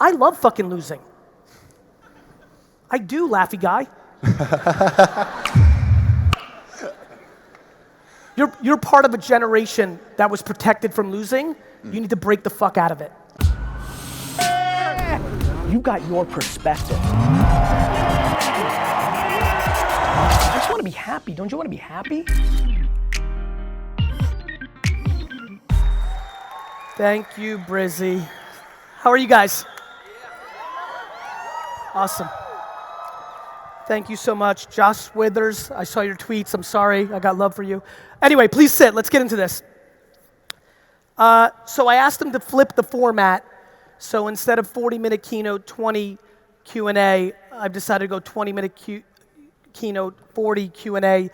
I love fucking losing. I do, laughy guy. You're part of a generation that was protected from losing. You need to break the fuck out of it. You got your perspective. I just want to be happy. Don't you want to be happy? Thank you, Resy. How are you guys? Awesome. Thank you so much. Josh Withers, I saw your tweets. I'm sorry. I got love for you. Anyway, please sit. Let's get into this. So I asked them to flip the format. So instead of 40-minute keynote, 20 Q&A, I've decided to go 20-minute keynote, 40 Q&A.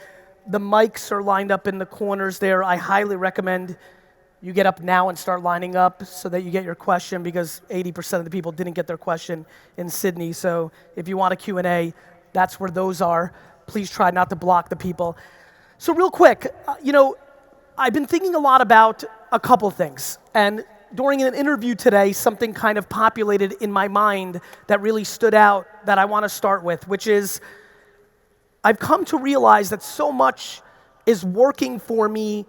The mics are lined up in the corners there. I highly recommend you get up now and start lining up so that you get your question, because 80% of the people didn't get their question in Sydney. So if you want a Q&A, that's where those are. Please try not to block the people. So real quick, I've been thinking a lot about a couple things. And during an interview today, something kind of populated in my mind that really stood out that I want to start with, which is I've come to realize that so much is working for me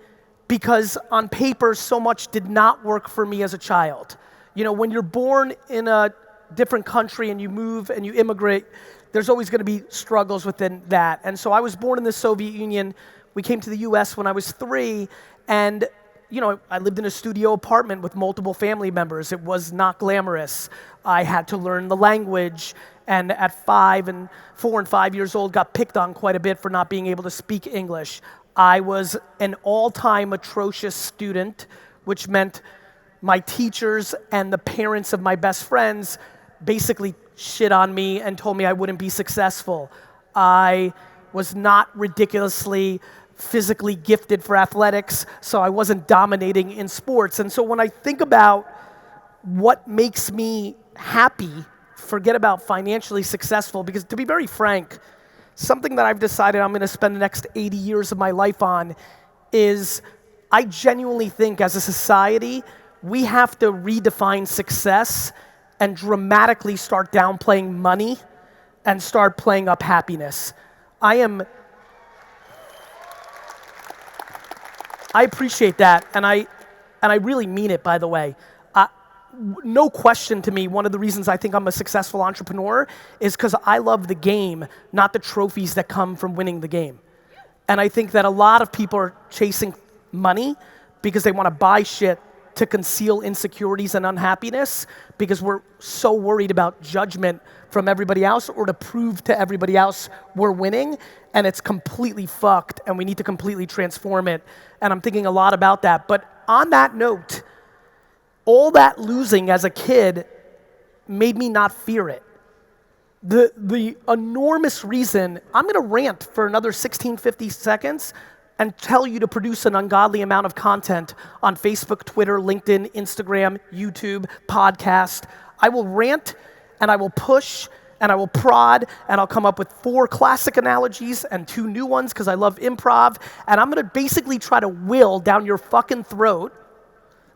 because on paper, so much did not work for me as a child. When you're born in a different country and you move and you immigrate, there's always going to be struggles within that. And so I was born in the Soviet Union. We came to the US when I was 3, and I lived in a studio apartment with multiple family members. It was not glamorous. I had to learn the language, and at 4 and 5 years old, got picked on quite a bit for not being able to speak English. I was an all-time atrocious student, which meant my teachers and the parents of my best friends basically shit on me and told me I wouldn't be successful. I was not ridiculously physically gifted for athletics, so I wasn't dominating in sports. And so when I think about what makes me happy, forget about financially successful, because to be very frank, something that I've decided I'm gonna spend the next 80 years of my life on is I genuinely think as a society, we have to redefine success and dramatically start downplaying money and start playing up happiness. I appreciate that, and I really mean it, by the way. No question to me, one of the reasons I think I'm a successful entrepreneur is because I love the game, not the trophies that come from winning the game. And I think that a lot of people are chasing money because they want to buy shit to conceal insecurities and unhappiness because we're so worried about judgment from everybody else or to prove to everybody else we're winning, and it's completely fucked, and we need to completely transform it. And I'm thinking a lot about that. But on that note, all that losing as a kid made me not fear it. The enormous reason, I'm gonna rant for another 50 seconds and tell you to produce an ungodly amount of content on Facebook, Twitter, LinkedIn, Instagram, YouTube, podcast. I will rant and I will push and I will prod and I'll come up with 4 classic analogies and 2 new ones because I love improv, and I'm gonna basically try to will down your fucking throat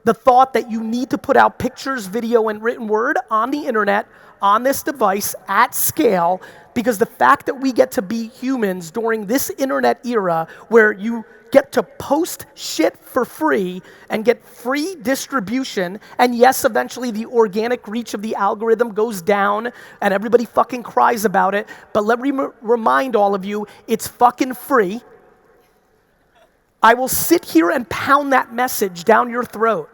the thought that you need to put out pictures, video, and written word on the internet, on this device, at scale, because the fact that we get to be humans during this internet era where you get to post shit for free and get free distribution, and yes, eventually the organic reach of the algorithm goes down and everybody fucking cries about it, but let me remind all of you, it's fucking free. I will sit here and pound that message down your throat.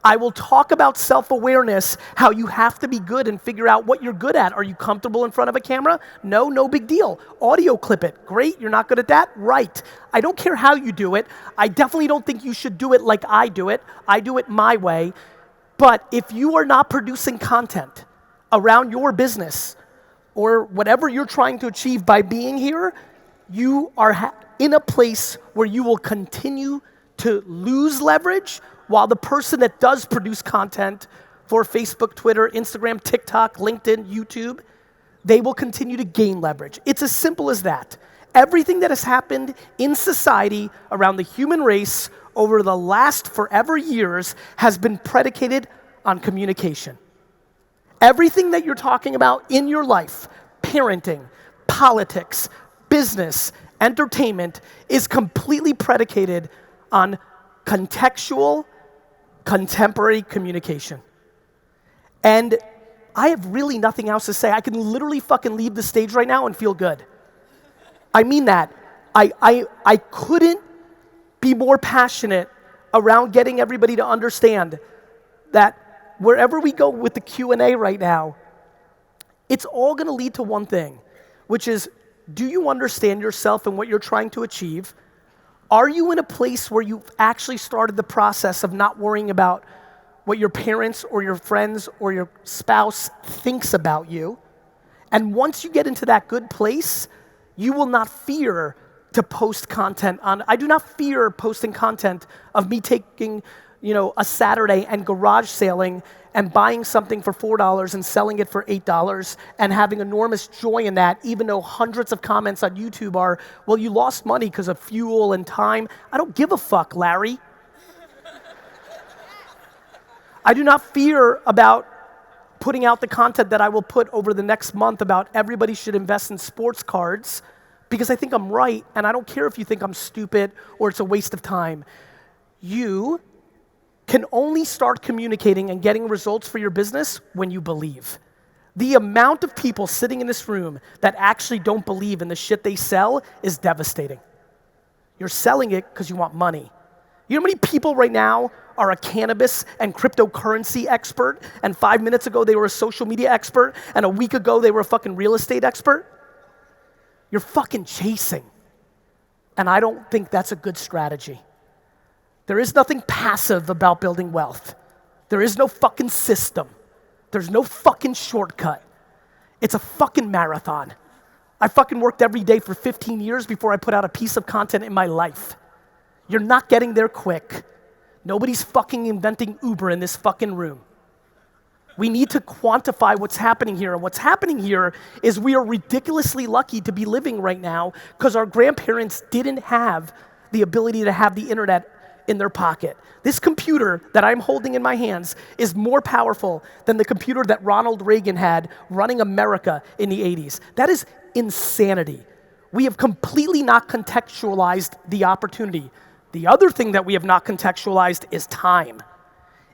I will talk about self-awareness, how you have to be good and figure out what you're good at. Are you comfortable in front of a camera? No, no big deal. Audio clip it. Great, you're not good at that? Right. I don't care how you do it. I definitely don't think you should do it like I do it. I do it my way. But if you are not producing content around your business or whatever you're trying to achieve by being here, you are in a place where you will continue to lose leverage, while the person that does produce content for Facebook, Twitter, Instagram, TikTok, LinkedIn, YouTube, they will continue to gain leverage. It's as simple as that. Everything that has happened in society around the human race over the last forever years has been predicated on communication. Everything that you're talking about in your life, parenting, politics, business, entertainment, is completely predicated on contextual, contemporary communication. And I have really nothing else to say. I can literally fucking leave the stage right now and feel good. I mean that. I couldn't be more passionate around getting everybody to understand that wherever we go with the Q&A right now, it's all gonna lead to one thing, which is, do you understand yourself and what you're trying to achieve? Are you in a place where you've actually started the process of not worrying about what your parents or your friends or your spouse thinks about you? And once you get into that good place, you will not fear to post content on. I do not fear posting content of me taking, a Saturday and garage sailing and buying something for $4 and selling it for $8 and having enormous joy in that, even though hundreds of comments on YouTube are, well, you lost money because of fuel and time. I don't give a fuck, Larry. I do not fear about putting out the content that I will put over the next month about everybody should invest in sports cards, because I think I'm right, and I don't care if you think I'm stupid or it's a waste of time. You can only start communicating and getting results for your business when you believe. The amount of people sitting in this room that actually don't believe in the shit they sell is devastating. You're selling it because you want money. You know how many people right now are a cannabis and cryptocurrency expert, and 5 minutes ago they were a social media expert, and a week ago they were a fucking real estate expert? You're fucking chasing. And I don't think that's a good strategy. There is nothing passive about building wealth. There is no fucking system. There's no fucking shortcut. It's a fucking marathon. I fucking worked every day for 15 years before I put out a piece of content in my life. You're not getting there quick. Nobody's fucking inventing Uber in this fucking room. We need to quantify what's happening here. And what's happening here is we are ridiculously lucky to be living right now because our grandparents didn't have the ability to have the internet in their pocket. This computer that I'm holding in my hands is more powerful than the computer that Ronald Reagan had running America in the 80s. That is insanity. We have completely not contextualized the opportunity. The other thing that we have not contextualized is time.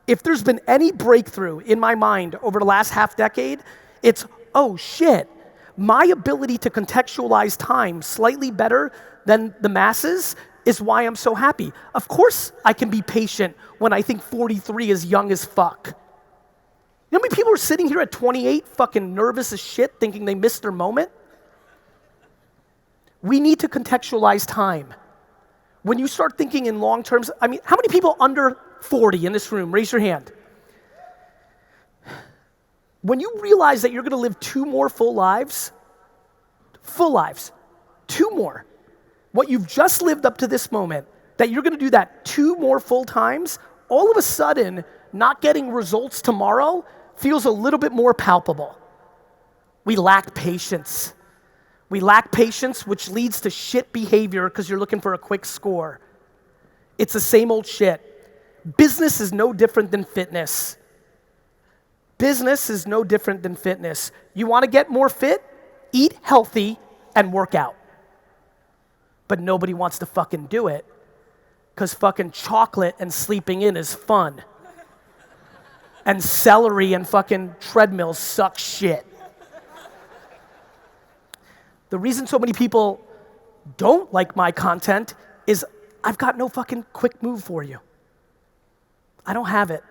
If there's been any breakthrough in my mind over the last half decade, it's, oh shit, my ability to contextualize time slightly better than the masses is why I'm so happy. Of course I can be patient when I think 43 is young as fuck. You know how many people are sitting here at 28 fucking nervous as shit thinking they missed their moment? We need to contextualize time. When you start thinking in long terms, how many people under 40 in this room? Raise your hand. When you realize that you're gonna live 2 more full lives, 2 more, what you've just lived up to this moment, that you're gonna do that 2 more full times, all of a sudden, not getting results tomorrow feels a little bit more palpable. We lack patience. We lack patience, which leads to shit behavior because you're looking for a quick score. It's the same old shit. Business is no different than fitness. Business is no different than fitness. You wanna get more fit? Eat healthy and work out. But nobody wants to fucking do it because fucking chocolate and sleeping in is fun. And celery and fucking treadmills suck shit. The reason so many people don't like my content is I've got no fucking quick move for you. I don't have it.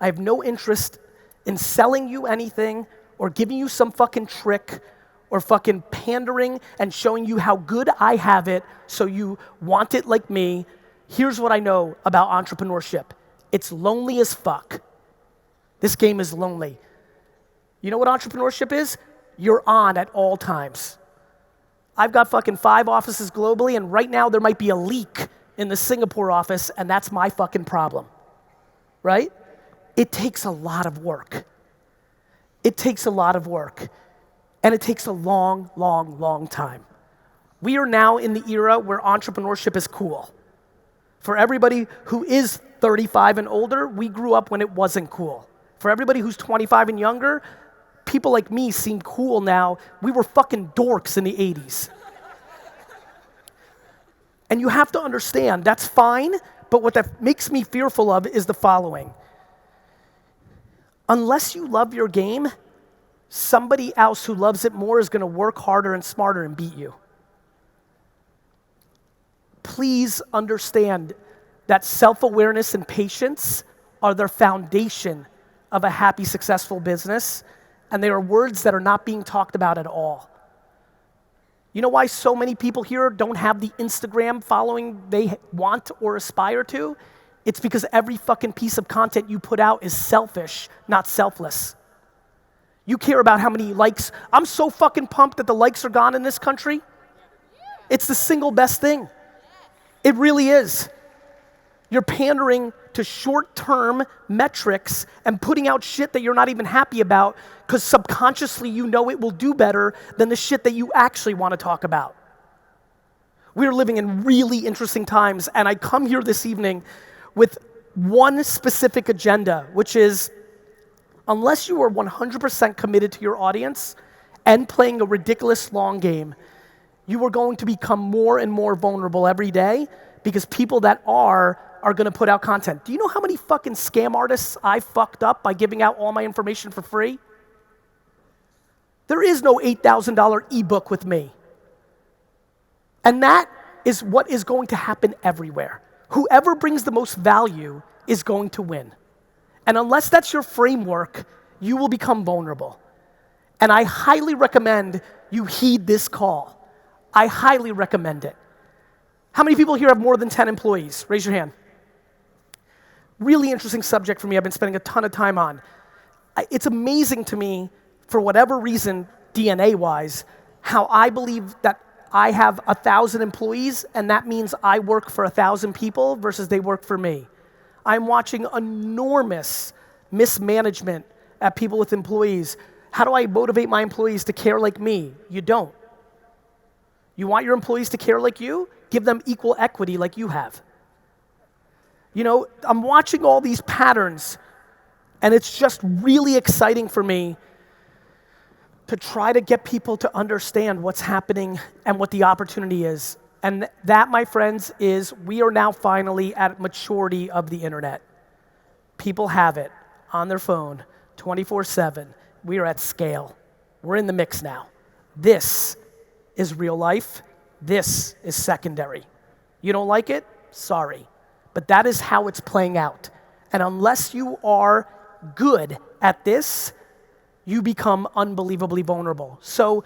I have no interest in selling you anything or giving you some fucking trick or fucking pandering and showing you how good I have it so you want it like me. Here's what I know about entrepreneurship. It's lonely as fuck. This game is lonely. You know what entrepreneurship is? You're on at all times. I've got fucking 5 offices globally, and right now there might be a leak in the Singapore office, and that's my fucking problem, right? It takes a lot of work. It takes a lot of work. And it takes a long, long, long time. We are now in the era where entrepreneurship is cool. For everybody who is 35 and older, we grew up when it wasn't cool. For everybody who's 25 and younger, people like me seem cool now. We were fucking dorks in the 80s. And you have to understand, that's fine, but what that makes me fearful of is the following. Unless you love your game, somebody else who loves it more is gonna work harder and smarter and beat you. Please understand that self-awareness and patience are the foundation of a happy, successful business, and they are words that are not being talked about at all. You know why so many people here don't have the Instagram following they want or aspire to? It's because every fucking piece of content you put out is selfish, not selfless. You care about how many likes. I'm so fucking pumped that the likes are gone in this country. It's the single best thing. It really is. You're pandering to short-term metrics and putting out shit that you're not even happy about because subconsciously you know it will do better than the shit that you actually want to talk about. We're living in really interesting times, and I come here this evening with one specific agenda, which is unless you are 100% committed to your audience and playing a ridiculous long game, you are going to become more and more vulnerable every day because people that are gonna put out content. Do you know how many fucking scam artists I fucked up by giving out all my information for free? There is no $8,000 ebook with me. And that is what is going to happen everywhere. Whoever brings the most value is going to win. And unless that's your framework, you will become vulnerable. And I highly recommend you heed this call. I highly recommend it. How many people here have more than 10 employees? Raise your hand. Really interesting subject for me I've been spending a ton of time on. It's amazing to me, for whatever reason, DNA-wise, how I believe that I have 1,000 employees and that means I work for 1,000 people versus they work for me. I'm watching enormous mismanagement at people with employees. How do I motivate my employees to care like me? You don't. You want your employees to care like you? Give them equal equity like you have. You know, I'm watching all these patterns, and it's just really exciting for me to try to get people to understand what's happening and what the opportunity is. And that, my friends, is we are now finally at maturity of the internet. People have it on their phone 24/7. We are at scale. We're in the mix now. This is real life. This is secondary. You don't like it? Sorry. But that is how it's playing out. And unless you are good at this, you become unbelievably vulnerable. So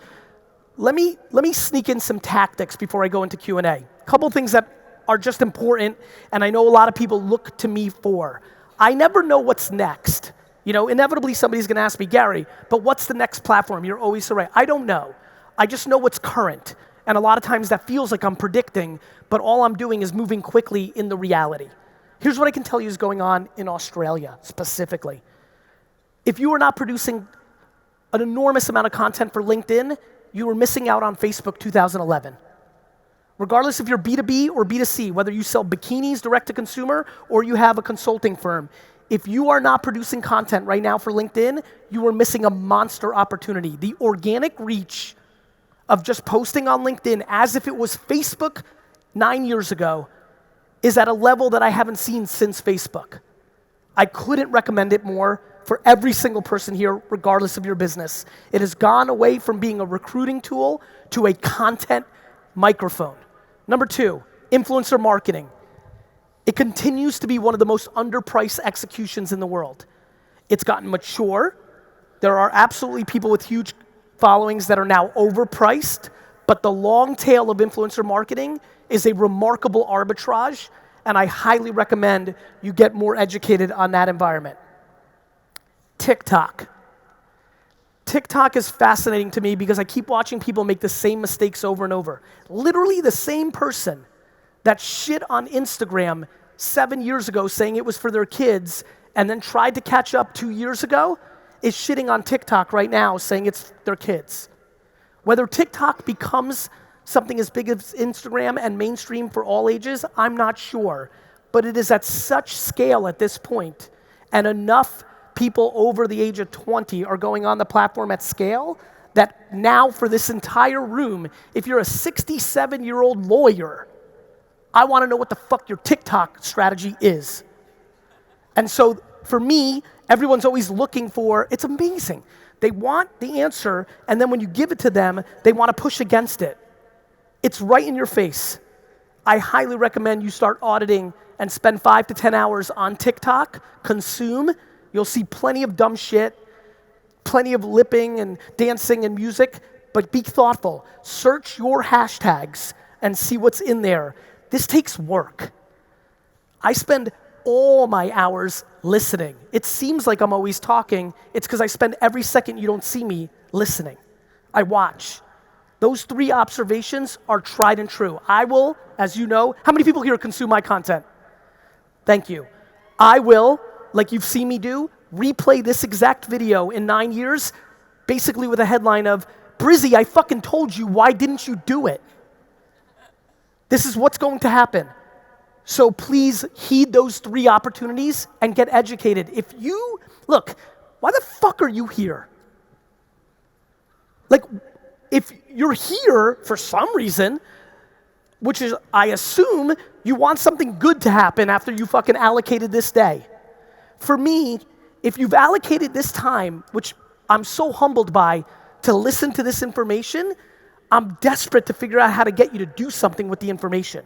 let me sneak in some tactics before I go into Q&A. A couple things that are just important, and I know a lot of people look to me for. I never know what's next. You know, inevitably somebody's gonna ask me, Gary, but what's the next platform? You're always so right. I don't know. I just know what's current. And a lot of times that feels like I'm predicting, but all I'm doing is moving quickly in the reality. Here's what I can tell you is going on in Australia specifically. If you are not producing an enormous amount of content for LinkedIn, you are missing out on Facebook 2011. Regardless if you're B2B or B2C, whether you sell bikinis direct to consumer or you have a consulting firm, if you are not producing content right now for LinkedIn, you are missing a monster opportunity. The organic reach of just posting on LinkedIn as if it was Facebook 9 years ago is at a level that I haven't seen since Facebook. I couldn't recommend it more for every single person here, regardless of your business. It has gone away from being a recruiting tool to a content microphone. Number 2, influencer marketing. It continues to be one of the most underpriced executions in the world. It's gotten mature. There are absolutely people with huge followings that are now overpriced, but the long tail of influencer marketing is a remarkable arbitrage, and I highly recommend you get more educated on that environment. TikTok. TikTok is fascinating to me because I keep watching people make the same mistakes over and over. Literally the same person that shit on Instagram 7 years ago saying it was for their kids and then tried to catch up 2 years ago is shitting on TikTok right now saying it's their kids. Whether TikTok becomes something as big as Instagram and mainstream for all ages, I'm not sure. But it is at such scale at this point, and enough people over the age of 20 are going on the platform at scale that now for this entire room, if you're a 67-year-old lawyer, I wanna know what the fuck your TikTok strategy is. And so for me, everyone's always looking for, it's amazing. They want the answer, and then when you give it to them, they wanna push against it. It's right in your face. I highly recommend you start auditing and spend 5 to 10 hours on TikTok, consume. You'll see plenty of dumb shit, plenty of lipping and dancing and music, but be thoughtful. Search your hashtags and see what's in there. This takes work. I spend all my hours listening. It seems like I'm always talking. It's because I spend every second you don't see me listening. I watch. Those 3 observations are tried and true. I will, as you know, how many people here consume my content? Thank you. I will, like you've seen me do, replay this exact video in 9 years, basically with a headline of, Resy, I fucking told you, why didn't you do it? This is what's going to happen. So please heed those 3 opportunities and get educated. Look, why the fuck are you here? Like, if you're here for some reason, which is, I assume, you want something good to happen after you fucking allocated this day. For me, if you've allocated this time, which I'm so humbled by, to listen to this information, I'm desperate to figure out how to get you to do something with the information.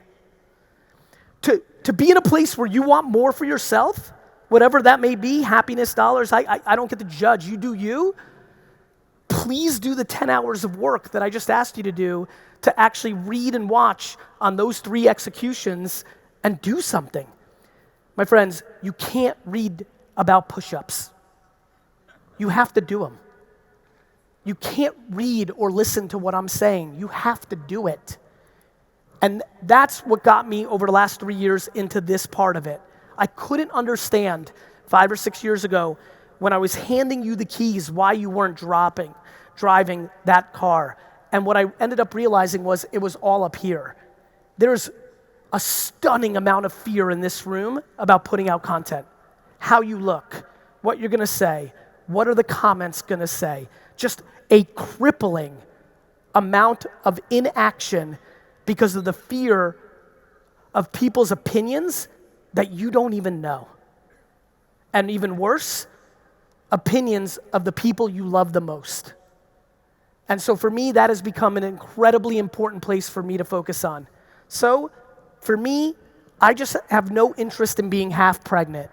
To be in a place where you want more for yourself, whatever that may be, happiness, dollars, I don't get to judge, you do you. Please do the 10 hours of work that I just asked you to do to actually read and watch on those 3 executions and do something. My friends, you can't read about push-ups. You have to do them. You can't read or listen to what I'm saying. You have to do it. And that's what got me over the last 3 years into this part of it. I couldn't understand 5 or 6 years ago when I was handing you the keys why you weren't driving that car. And what I ended up realizing was it was all up here. There's a stunning amount of fear in this room about putting out content. How you look, what you're gonna say, what are the comments gonna say. Just a crippling amount of inaction because of the fear of people's opinions that you don't even know. And even worse, opinions of the people you love the most. And so for me, that has become an incredibly important place for me to focus on. So for me, I just have no interest in being half pregnant.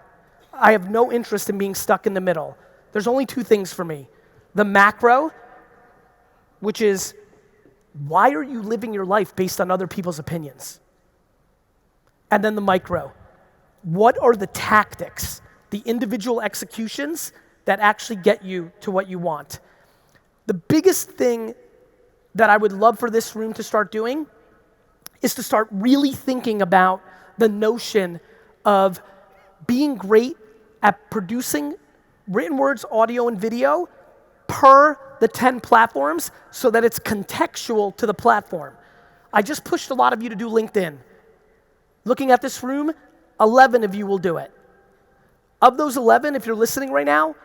I have no interest in being stuck in the middle. There's only 2 things for me. The macro, which is, why are you living your life based on other people's opinions? And then the micro. What are the tactics, the individual executions that actually get you to what you want? The biggest thing that I would love for this room to start doing is to start really thinking about the notion of being great at producing written words, audio, and video per the 10 platforms so that it's contextual to the platform. I just pushed a lot of you to do LinkedIn. Looking at this room, 11 of you will do it. Of those 11, if you're listening right now,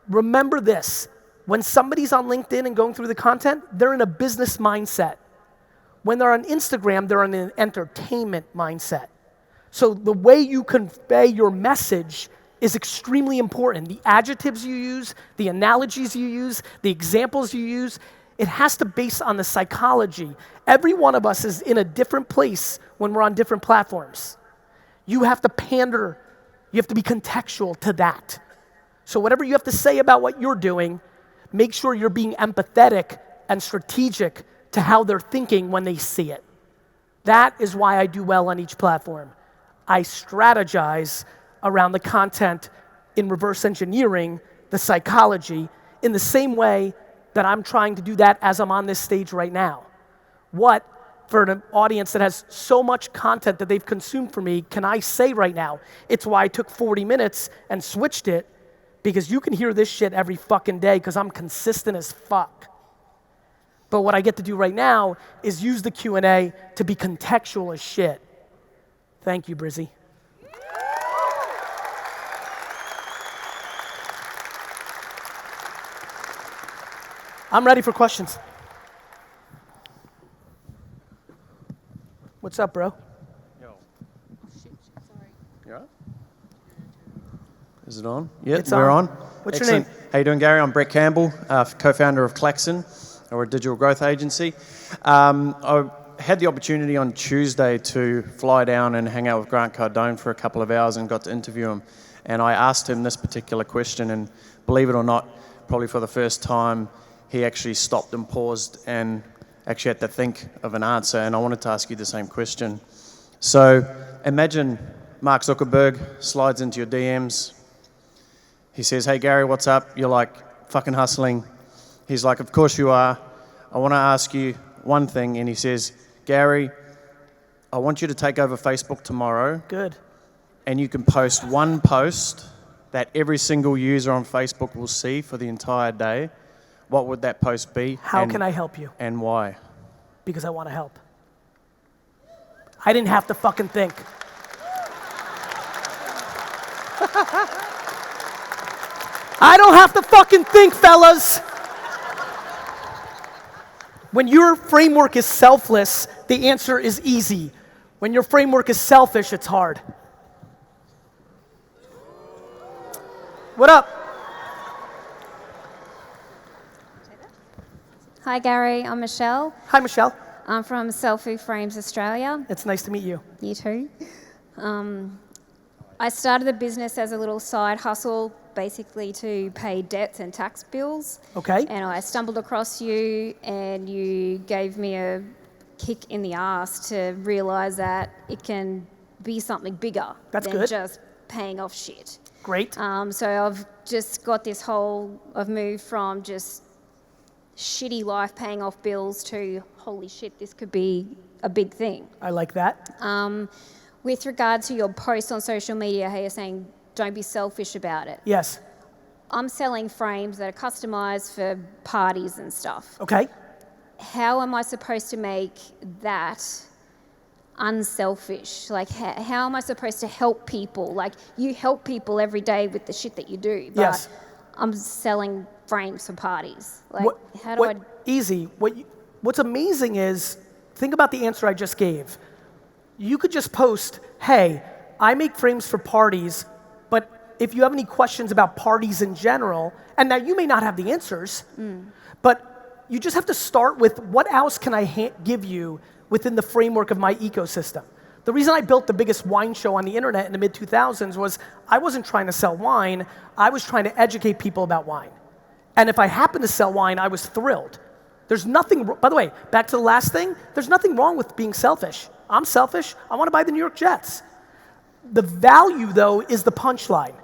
remember this. When somebody's on LinkedIn and going through the content, they're in a business mindset. When they're on Instagram, they're in an entertainment mindset. So the way you convey your message is extremely important. The adjectives you use, the analogies you use, the examples you use, it has to base on the psychology. Every one of us is in a different place when we're on different platforms. You have to pander, you have to be contextual to that. So whatever you have to say about what you're doing, make sure you're being empathetic and strategic to how they're thinking when they see it. That is why I do well on each platform. I strategize around the content in reverse engineering, the psychology, in the same way that I'm trying to do that as I'm on this stage right now. What, for an audience that has so much content that they've consumed from me, can I say right now? It's why I took 40 minutes and switched it, because you can hear this shit every fucking day because I'm consistent as fuck. But what I get to do right now is use the Q&A to be contextual as shit. Thank you, Resy. I'm ready for questions. What's up, bro? Yo. Shit, sorry. You all right? Is it on? Yeah, It's we're on. What's Excellent. your name? How you doing, Gary? I'm Brett Campbell, co-founder of Klaxon, or a digital growth agency. I had the opportunity on Tuesday to fly down and hang out with Grant Cardone for a couple of hours and got to interview him. And I asked him this particular question, and believe it or not, probably for the first time, he actually stopped and paused and actually had to think of an answer. And I wanted to ask you the same question. So imagine Mark Zuckerberg slides into your DMs. He says, "Hey, Gary, what's up?" You're like, "Fucking hustling." He's like, "Of course you are. I want to ask you one thing." And he says, "Gary, I want you to take over Facebook tomorrow. Good. And you can post one post that every single user on Facebook will see for the entire day. What would that post be? How can I help you? And why?" Because I want to help. I didn't have to fucking think. I don't have to fucking think, fellas. When your framework is selfless, the answer is easy. When your framework is selfish, it's hard. What up? Hi, Gary. I'm Michelle. Hi, Michelle. I'm from Selfie Frames Australia. It's nice to meet you. You too. I started the business as a little side hustle, basically to pay debts and tax bills. Okay. And I stumbled across you, and you gave me a kick in the ass to realise that it can be something bigger That's than good. just paying off shit. Great. So I've just got this I've moved from just shitty life paying off bills to, holy shit, this could be a big thing. I like that. With regard to your post on social media, how you're saying, don't be selfish about it. Yes. I'm selling frames that are customized for parties and stuff. Okay. How am I supposed to make that unselfish? Like, how am I supposed to help people? Like, you help people every day with the shit that you do, but Yes. I'm selling frames for parties. Like, how do I... Easy. What's amazing is, think about the answer I just gave. You could just post, "Hey, I make frames for parties, but if you have any questions about parties in general," and now you may not have the answers, but you just have to start with, what else can I give you within the framework of my ecosystem? The reason I built the biggest wine show on the internet in the mid-2000s was I wasn't trying to sell wine, I was trying to educate people about wine. And if I happened to sell wine, I was thrilled. There's nothing, by the way, back to the last thing, there's nothing wrong with being selfish. I'm selfish, I want to buy the New York Jets. The value, though, is the punchline.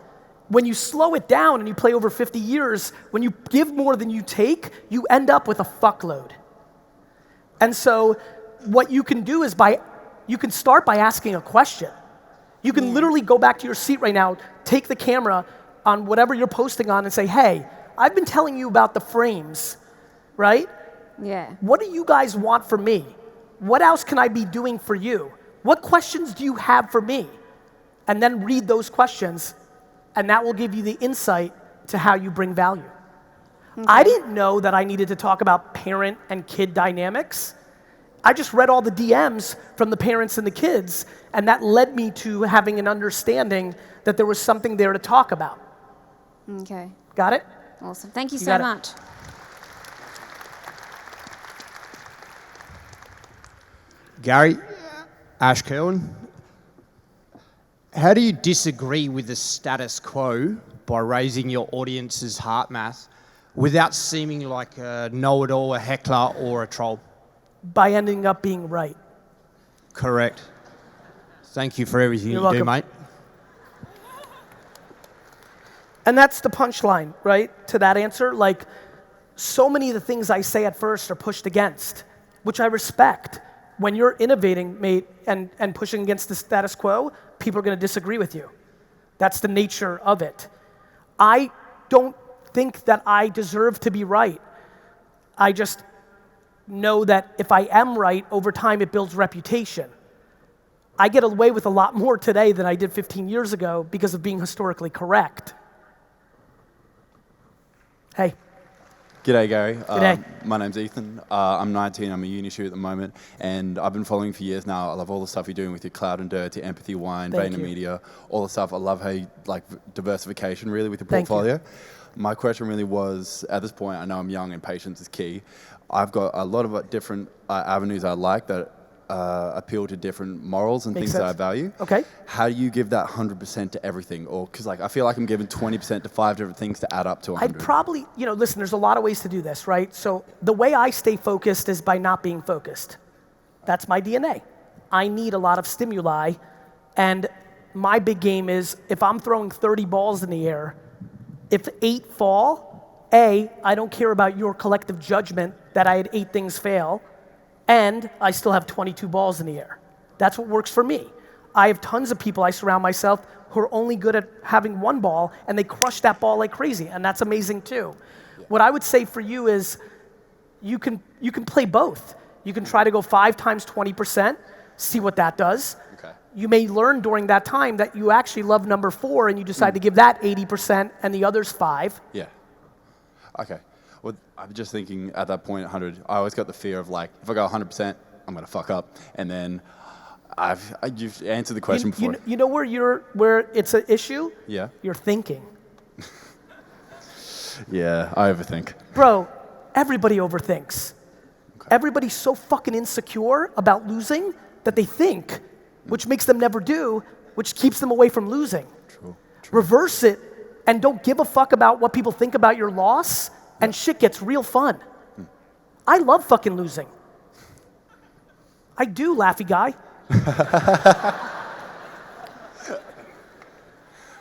When you slow it down and you play over 50 years, when you give more than you take, you end up with a fuckload. And so what you can do is you can start by asking a question. You can literally go back to your seat right now, take the camera on whatever you're posting on and say, "Hey, I've been telling you about the frames, right? Yeah. What do you guys want from me? What else can I be doing for you? What questions do you have for me?" And then read those questions, and that will give you the insight to how you bring value. Okay. I didn't know that I needed to talk about parent and kid dynamics. I just read all the DMs from the parents and the kids, and that led me to having an understanding that there was something there to talk about. Okay. Got it? Awesome. Thank you so much. Gary, Ash Kerwin, how do you disagree with the status quo by raising your audience's heart math without seeming like a know-it-all, a heckler, or a troll? By ending up being right. Correct. Thank you for everything You're you welcome. do, mate. And that's the punchline, right, to that answer. Like, so many of the things I say at first are pushed against, which I respect. When you're innovating, mate, and pushing against the status quo, people are going to disagree with you. That's the nature of it. I don't think that I deserve to be right. I just know that if I am right, over time it builds reputation. I get away with a lot more today than I did 15 years ago because of being historically correct. Hey. G'day, Gary. G'day. My name's Ethan. I'm 19. I'm a uni student at the moment, and I've been following for years now. I love all the stuff you're doing with your Cloud and Dirt, your Empathy Wine, Thank you. VaynerMedia, all the stuff. I love how you like diversification really with your Thank you. portfolio. My question really was, at this point, I know I'm young and patience is key. I've got a lot of different avenues I like that appeal to different morals and Makes things that I sense. value. Okay. How do you give that 100% to everything? Or, because like, I feel like I'm giving 20% to 5 different things to add up to 100. I'd probably, listen, there's a lot of ways to do this, right? So the way I stay focused is by not being focused. That's my DNA. I need a lot of stimuli, and my big game is if I'm throwing 30 balls in the air, if 8 fall, I don't care about your collective judgment that I had 8 things fail, and I still have 22 balls in the air. That's what works for me. I have tons of people I surround myself who are only good at having 1 ball, and they crush that ball like crazy, and that's amazing too. Yeah. What I would say for you is you can play both. You can try to go 5 times 20%, see what that does. Okay. You may learn during that time that you actually love number 4, and you decide to give that 80% and the others 5. Yeah. Okay. Well, I'm just thinking at that point, 100, I always got the fear of like, if I go 100%, I'm going to fuck up. And then you've answered the question before. You know where it's an issue? Yeah. You're thinking. Yeah, I overthink. Bro, everybody overthinks. Okay. Everybody's so fucking insecure about losing that they think, which makes them never do, which keeps them away from losing. True. Reverse it and don't give a fuck about what people think about your loss, and shit gets real fun. I love fucking losing. I do, laughy guy.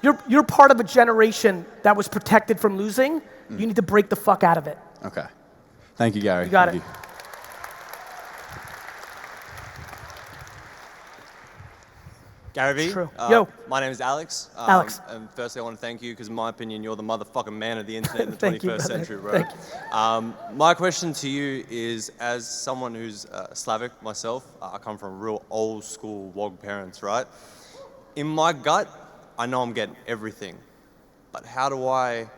You're part of a generation that was protected from losing. You need to break the fuck out of it. Okay. Thank you, Gary. You got Thank it. you. Garyvee. True. Yo. My name is Alex. Alex. And firstly, I want to thank you because, in my opinion, you're the motherfucking man of the internet in the Thank you, 21st brother. century, bro. Thank you. My question to you is, as someone who's Slavic myself, I come from real old school WOG parents, right? In my gut, I know I'm getting everything, but how do I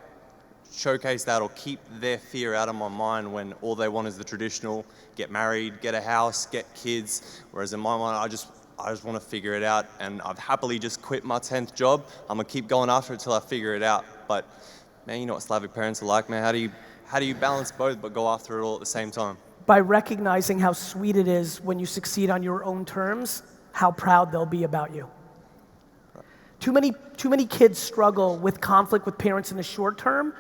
showcase that or keep their fear out of my mind when all they want is the traditional, get married, get a house, get kids, whereas in my mind, I just want to figure it out, and I've happily just quit my 10th job. I'm gonna keep going after it till I figure it out. But man, you know what Slavic parents are like, man. How do you balance both but go after it all at the same time? By recognizing how sweet it is when you succeed on your own terms, how proud they'll be about you. Right. Too many kids struggle with conflict with parents in the short term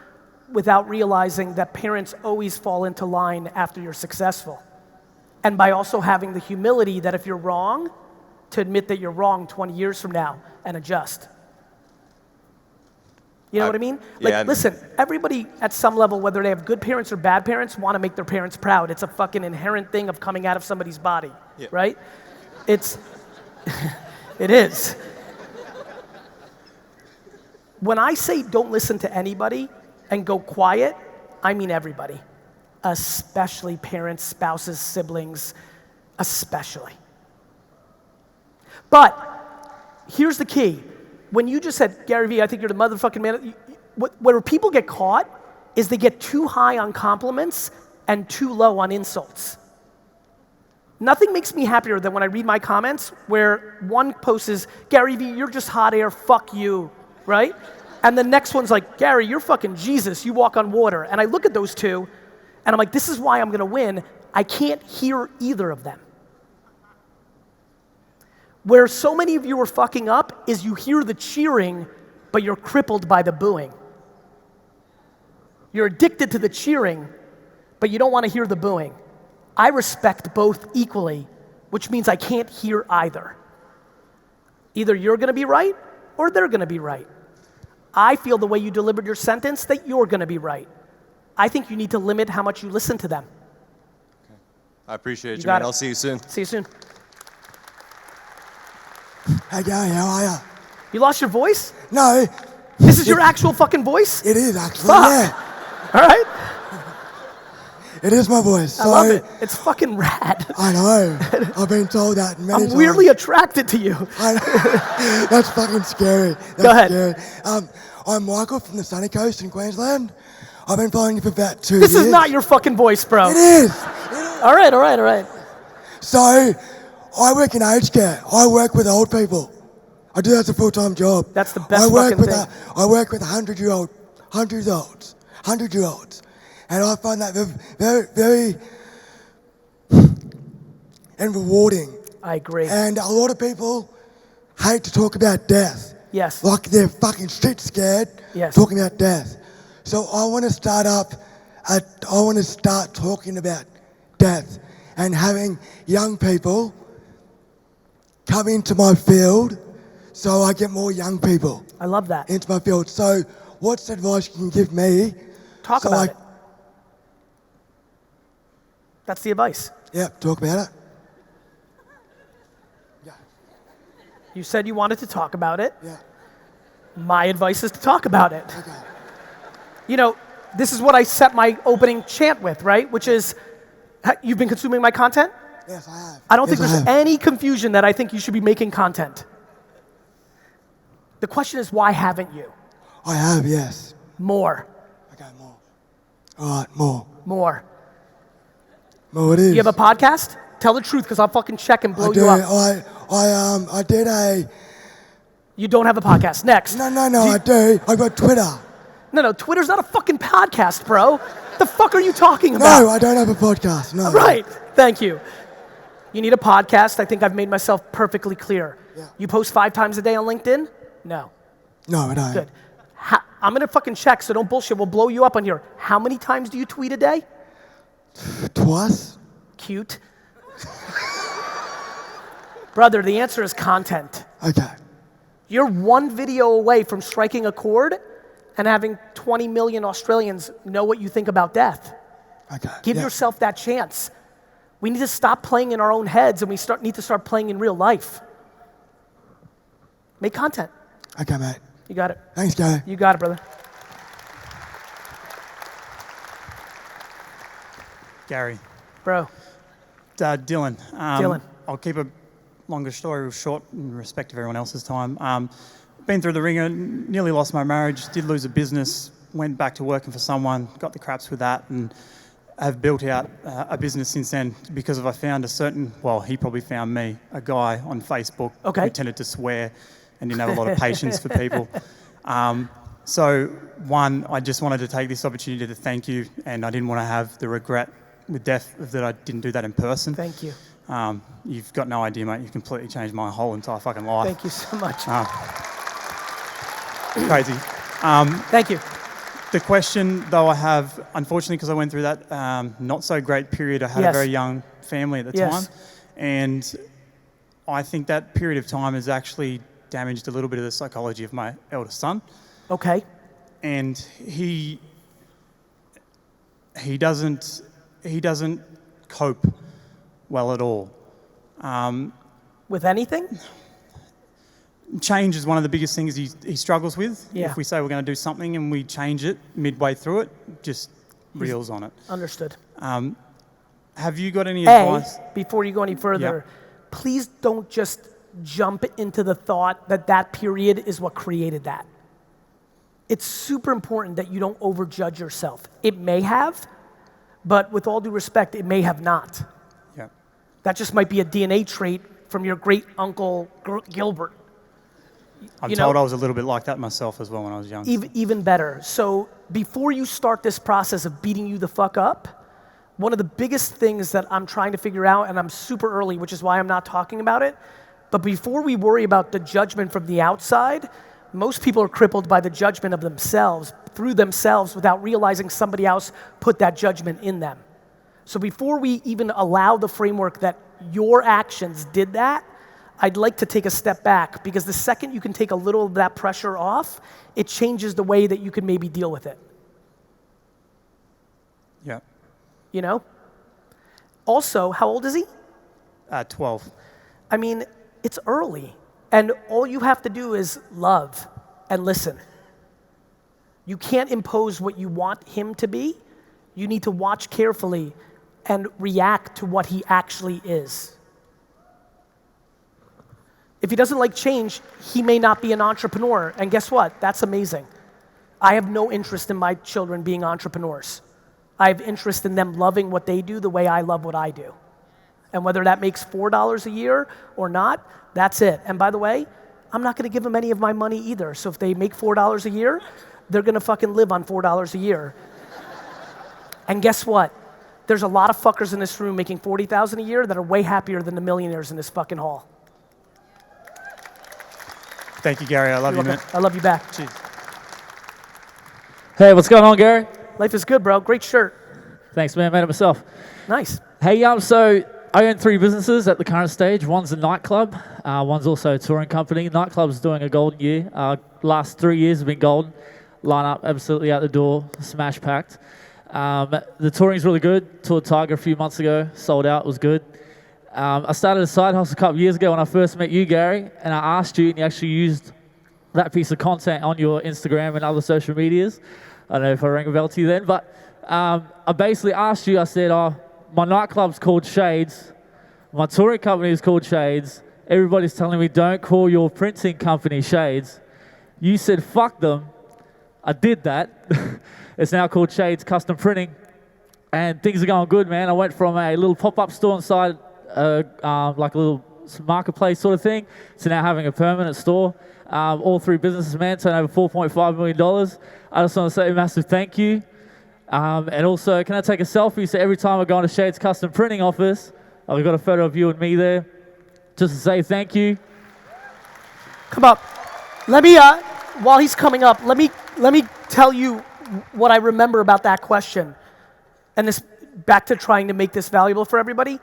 without realizing that parents always fall into line after you're successful. And by also having the humility that if you're wrong, to admit that you're wrong 20 years from now and adjust. You know what I mean? Like, listen, everybody at some level, whether they have good parents or bad parents, want to make their parents proud. It's a fucking inherent thing of coming out of somebody's body, right? It is. When I say don't listen to anybody and go quiet, I mean everybody, especially parents, spouses, siblings, especially. But here's the key. When you just said, Garyvee, I think you're the motherfucking man, where people get caught is they get too high on compliments and too low on insults. Nothing makes me happier than when I read my comments where one post is, Garyvee, you're just hot air, fuck you, right? And the next one's like, Gary, you're fucking Jesus, you walk on water. And I look at those two, and I'm like, this is why I'm gonna win. I can't hear either of them. Where so many of you are fucking up is you hear the cheering, but you're crippled by the booing. You're addicted to the cheering, but you don't want to hear the booing. I respect both equally, which means I can't hear either. Either you're going to be right or they're going to be right. I feel the way you delivered your sentence that you're going to be right. I think you need to limit how much you listen to them. Okay. I appreciate you, man. I'll see you soon. See you soon. Hey Gary, how are ya? You lost your voice? No. This is your actual fucking voice? It is actually, Fuck. yeah. All right. It is my voice. I love it. It's fucking rad. I know. I've been told that many times. I'm weirdly attracted to you. I know. That's fucking scary. That's Go ahead. Scary. I'm Michael from the sunny coast in Queensland. I've been following you for about 2 This years. is not your fucking voice, bro. It is. All right. So, I work in aged care. I work with old people. I do that as a full-time job. That's the best I work fucking with thing. I work with 100-year-olds, and I find that very, very and rewarding. I agree. And a lot of people hate to talk about death. Yes. Like they're fucking shit scared Yes. talking about death. So I want to start talking about death and having young people come into my field so I get more young people I love that. into my field. So what's the advice you can give me? Talk so about it. That's the advice. Yeah, talk about it. You said you wanted to talk about it. Yeah. My advice is to talk about it. Okay. You know, this is what I set my opening chant with, right? Which is, you've been consuming my content? Yes, I have. I don't Yes, think there's have. any confusion that I think you should be making content. The question is, why haven't you? I have, yes. More. Okay, more. All right, more. More. More it is. You have a podcast? Tell the truth, because I'll fucking check and blow I do. you up. I did a. You don't have a podcast. Next. No, I do. I got Twitter. No, Twitter's not a fucking podcast, bro. The fuck are you talking about? No, I don't have a podcast. No. Right. Thank you. You need a podcast. I think I've made myself perfectly clear. Yeah. You post 5 times a day on LinkedIn? No. No, I don't. Good. I'm going to fucking check, so don't bullshit. We'll blow you up on here. How many times do you tweet a day? Twice? Cute. Brother, the answer is content. Okay. You're one video away from striking a chord and having 20 million Australians know what you think about death. Okay. Give yeah. yourself that chance. We need to stop playing in our own heads and we need to start playing in real life. Make content. Okay, mate. You got it. Thanks, Gary. You got it, brother. Gary. Bro. Dylan. Dylan. I'll keep a longer story short in respect of everyone else's time. Been through the ringer, nearly lost my marriage, did lose a business, went back to working for someone, got the craps with that, and have built out a business since then because I found he probably found me, a guy on Facebook who tended to swear and didn't have a lot of patience for people. So one, I just wanted to take this opportunity to thank you, and I didn't want to have the regret with death that I didn't do that in person. Thank you. You've got no idea, mate. You've completely changed my whole entire fucking life. Thank you so much. Crazy. Thank you. The question, though, I have, unfortunately, because I went through that not so great period, I had a very young family at the time, and I think that period of time has actually damaged a little bit of the psychology of my eldest son. Okay. And he doesn't cope well at all. With anything? Change is one of the biggest things he struggles with. Yeah. If we say we're going to do something and we change it midway through it, just reels on it. Understood. Have you got any advice? Before you go any further, please don't just jump into the thought that period is what created that. It's super important that you don't overjudge yourself. It may have, but with all due respect, it may have not. Yeah. That just might be a DNA trait from your great uncle Gilbert. I'm told I was a little bit like that myself as well when I was young. Even better. So before you start this process of beating you the fuck up, one of the biggest things that I'm trying to figure out, and I'm super early, which is why I'm not talking about it, but before we worry about the judgment from the outside, most people are crippled by the judgment of themselves, through themselves, without realizing somebody else put that judgment in them. So before we even allow the framework that your actions did that, I'd like to take a step back, because the second you can take a little of that pressure off, it changes the way that you can maybe deal with it. Yeah. You know? Also, how old is he? 12. I mean, it's early, and all you have to do is love and listen. You can't impose what you want him to be. You need to watch carefully and react to what he actually is. If he doesn't like change, he may not be an entrepreneur, and guess what? That's amazing. I have no interest in my children being entrepreneurs. I have interest in them loving what they do the way I love what I do. And whether that makes $4 a year or not, that's it. And by the way, I'm not gonna give them any of my money either. So if they make $4 a year, they're gonna fucking live on $4 a year. And guess what? There's a lot of fuckers in this room making $40,000 a year that are way happier than the millionaires in this fucking hall. Thank you, Gary. I love you, man. I love you back. Cheers. Hey, what's going on, Gary? Life is good, bro. Great shirt. Thanks, man. Made it myself. Nice. Hey, so I own 3 businesses at the current stage. One's a nightclub. One's also a touring company. Nightclub's doing a golden year. Last 3 years have been golden. Line up absolutely out the door, smash packed. The touring's really good. Toured Tiger a few months ago, sold out, was good. I started a side hustle a couple of years ago when I first met you, Gary, and I asked you, and you actually used that piece of content on your Instagram and other social medias. I don't know if I rang a bell to you then, but I basically asked you, I said, my nightclub's called Shades, my touring company is called Shades, everybody's telling me don't call your printing company Shades. You said, fuck them. I did that. It's now called Shades Custom Printing, and things are going good, man. I went from a little pop-up store inside, like a little marketplace sort of thing, to now having a permanent store. All 3 businesses, man, turn over $4.5 million. I just want to say a massive thank you. And also, can I take a selfie? So every time I go into Shades Custom Printing office, I've got a photo of you and me there, just to say thank you. Come up. Let me, while he's coming up, let me tell you what I remember about that question. And this, back to trying to make this valuable for everybody.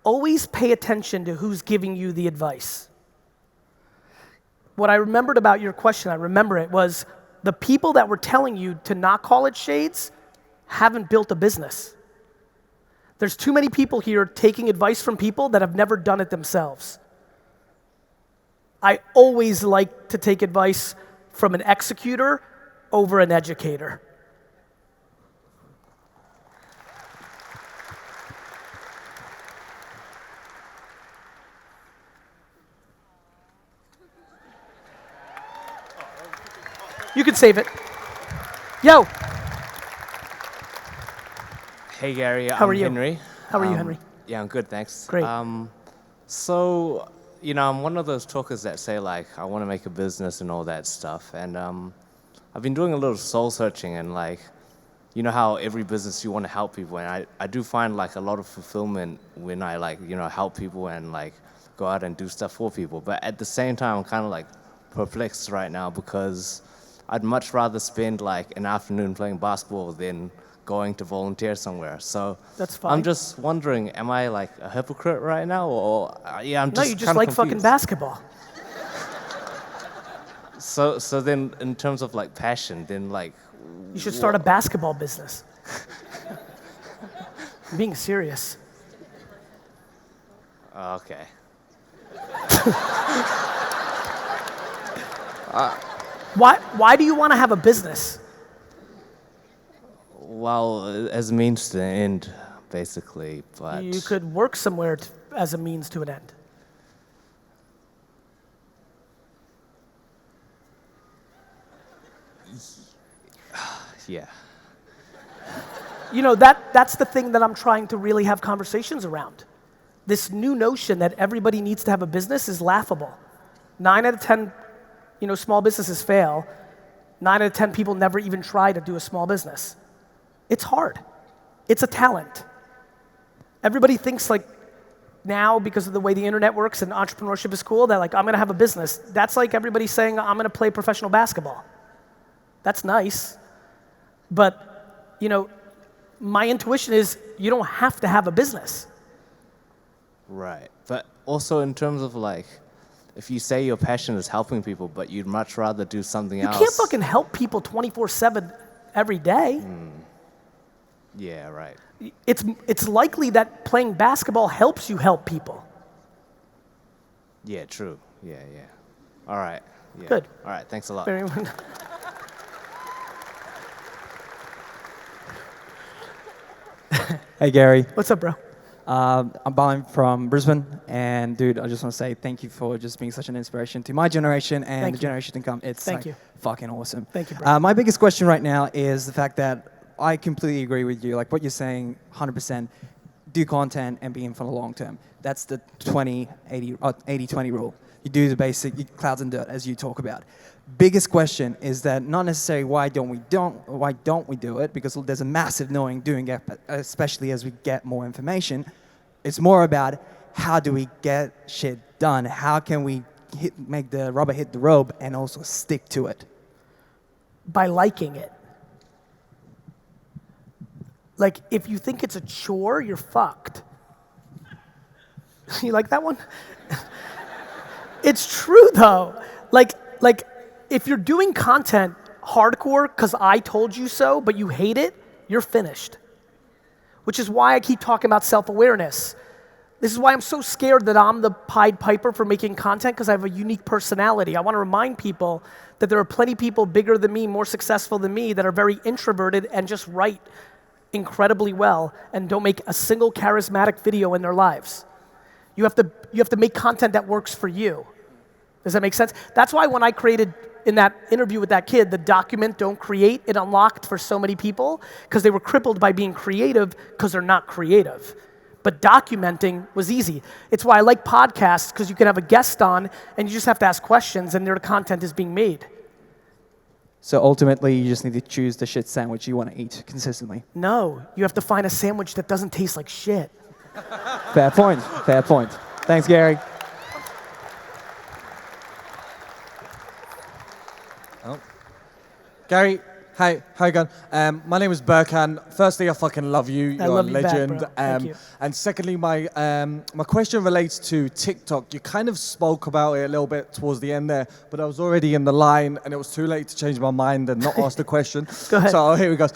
Always pay attention to who's giving you the advice. What I remembered about your question, I remember it, was the people that were telling you to not call it Shades haven't built a business. There's too many people here taking advice from people that have never done it themselves. I always like to take advice from an executor over an educator. You can save it. Yo. Hey Gary, How are I'm you? Henry. How are you, Henry? Yeah, I'm good, thanks. Great. So, you know, I'm one of those talkers that say like, I want to make a business and all that stuff. And I've been doing a little soul searching, and like, you know how every business you want to help people, and I do find like a lot of fulfillment when I like, you know, help people and like go out and do stuff for people. But at the same time, I'm kind of like perplexed right now because I'd much rather spend like an afternoon playing basketball than going to volunteer somewhere. So that's fine. I'm just wondering, am I like a hypocrite right now, or yeah, I'm just no, you just like confused. fucking basketball. So then, in terms of like passion, then like you should start a basketball business. I'm being serious. Okay. Why do you want to have a business? Well, as a means to an end, basically, but... You could work somewhere as a means to an end. Yeah. You know, that's the thing that I'm trying to really have conversations around. This new notion that everybody needs to have a business is laughable. 9 out of 10, you know, small businesses fail. 9 out of 10 people never even try to do a small business. It's hard. It's a talent. Everybody thinks like now, because of the way the internet works and entrepreneurship is cool, that like, I'm gonna have a business. That's like everybody saying, I'm gonna play professional basketball. That's nice. But, you know, my intuition is you don't have to have a business. Right. But also in terms of like, if you say your passion is helping people, but you'd much rather do something else. You can't fucking help people 24/7 every day. Yeah, right. It's likely that playing basketball helps you help people. Yeah, true. Yeah. All right. Yeah. Good. All right, thanks a lot. Very Hey Gary. What's up, bro? I'm from Brisbane, and dude, I just want to say thank you for just being such an inspiration to my generation and Thank the you. generation to come. It's Thank like you. fucking awesome. Thank you, bro. My biggest question right now is the fact that I completely agree with you. Like what you're saying, 100%. Do content and be in for the long term. That's the 80-20 rule. You do the basic clouds and dirt as you talk about. Biggest question is that not necessarily why don't we do it, because there's a massive knowing doing it, especially as we get more information. It's more about how do we get shit done? How can we make the rubber hit the road and also stick to it? By liking it. Like, if you think it's a chore, you're fucked. You like that one? It's true, though. Like, if you're doing content hardcore because I told you so, but you hate it, you're finished. Which is why I keep talking about self-awareness. This is why I'm so scared that I'm the Pied Piper for making content, because I have a unique personality. I want to remind people that there are plenty of people bigger than me, more successful than me, that are very introverted and just write incredibly well and don't make a single charismatic video in their lives. You have to make content that works for you. Does that make sense? That's why when I created, in that interview with that kid, the document, don't create, it unlocked for so many people because they were crippled by being creative because they're not creative. But documenting was easy. It's why I like podcasts, because you can have a guest on and you just have to ask questions and their content is being made. So ultimately, you just need to choose the shit sandwich you want to eat consistently. No, you have to find a sandwich that doesn't taste like shit. Fair point. Fair point. Thanks, Gary. Gary, hi, how you going? My name is Burkhan. Firstly, I fucking love you. You're love a you back, legend. bro. Thank you. And secondly, my question relates to TikTok. You kind of spoke about it a little bit towards the end there, but I was already in the line and it was too late to change my mind and not ask the question. Go ahead. So here we go.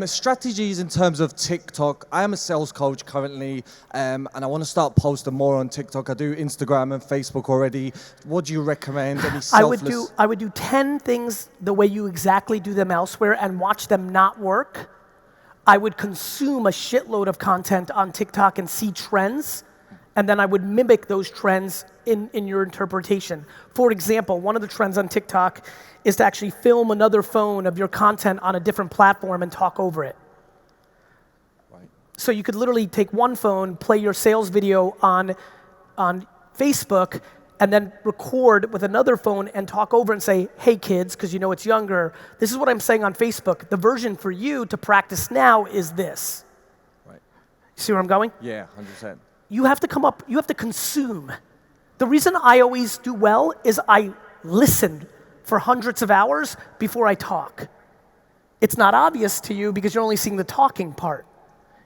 Strategies in terms of TikTok. I am a sales coach currently, and I want to start posting more on TikTok. I do Instagram and Facebook already. What do you recommend? Any selfless? I would do 10 things the way you exactly do them elsewhere and watch them not work. I would consume a shitload of content on TikTok and see trends, and then I would mimic those trends in your interpretation. For example, one of the trends on TikTok is to actually film another phone of your content on a different platform and talk over it. Right. So you could literally take one phone, play your sales video on Facebook, and then record with another phone and talk over and say, hey kids, because you know it's younger, this is what I'm saying on Facebook. The version for you to practice now is this. Right. See where I'm going? Yeah, 100%. You have to consume. The reason I always do well is I listen for hundreds of hours before I talk. It's not obvious to you because you're only seeing the talking part.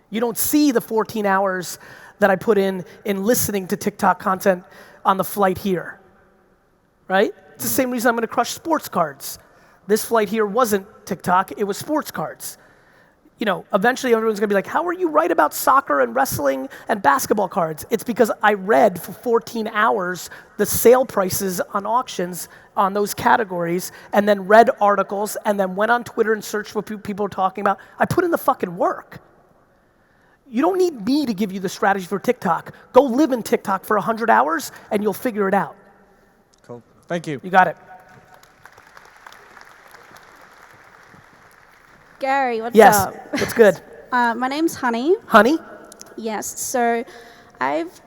You don't see the 14 hours that I put in listening to TikTok content on the flight here, right? It's the same reason I'm gonna crush sports cards. This flight here wasn't TikTok, it was sports cards. You know, eventually everyone's gonna be like, how are you right about soccer and wrestling and basketball cards? It's because I read for 14 hours the sale prices on auctions on those categories, and then read articles, and then went on Twitter and searched what people are talking about. I put in the fucking work. You don't need me to give you the strategy for TikTok. Go live in TikTok for 100 hours and you'll figure it out. Cool. Thank you. You got it. Gary, what's yes. up? What's good? My name's Honey. Honey? Yes. So I've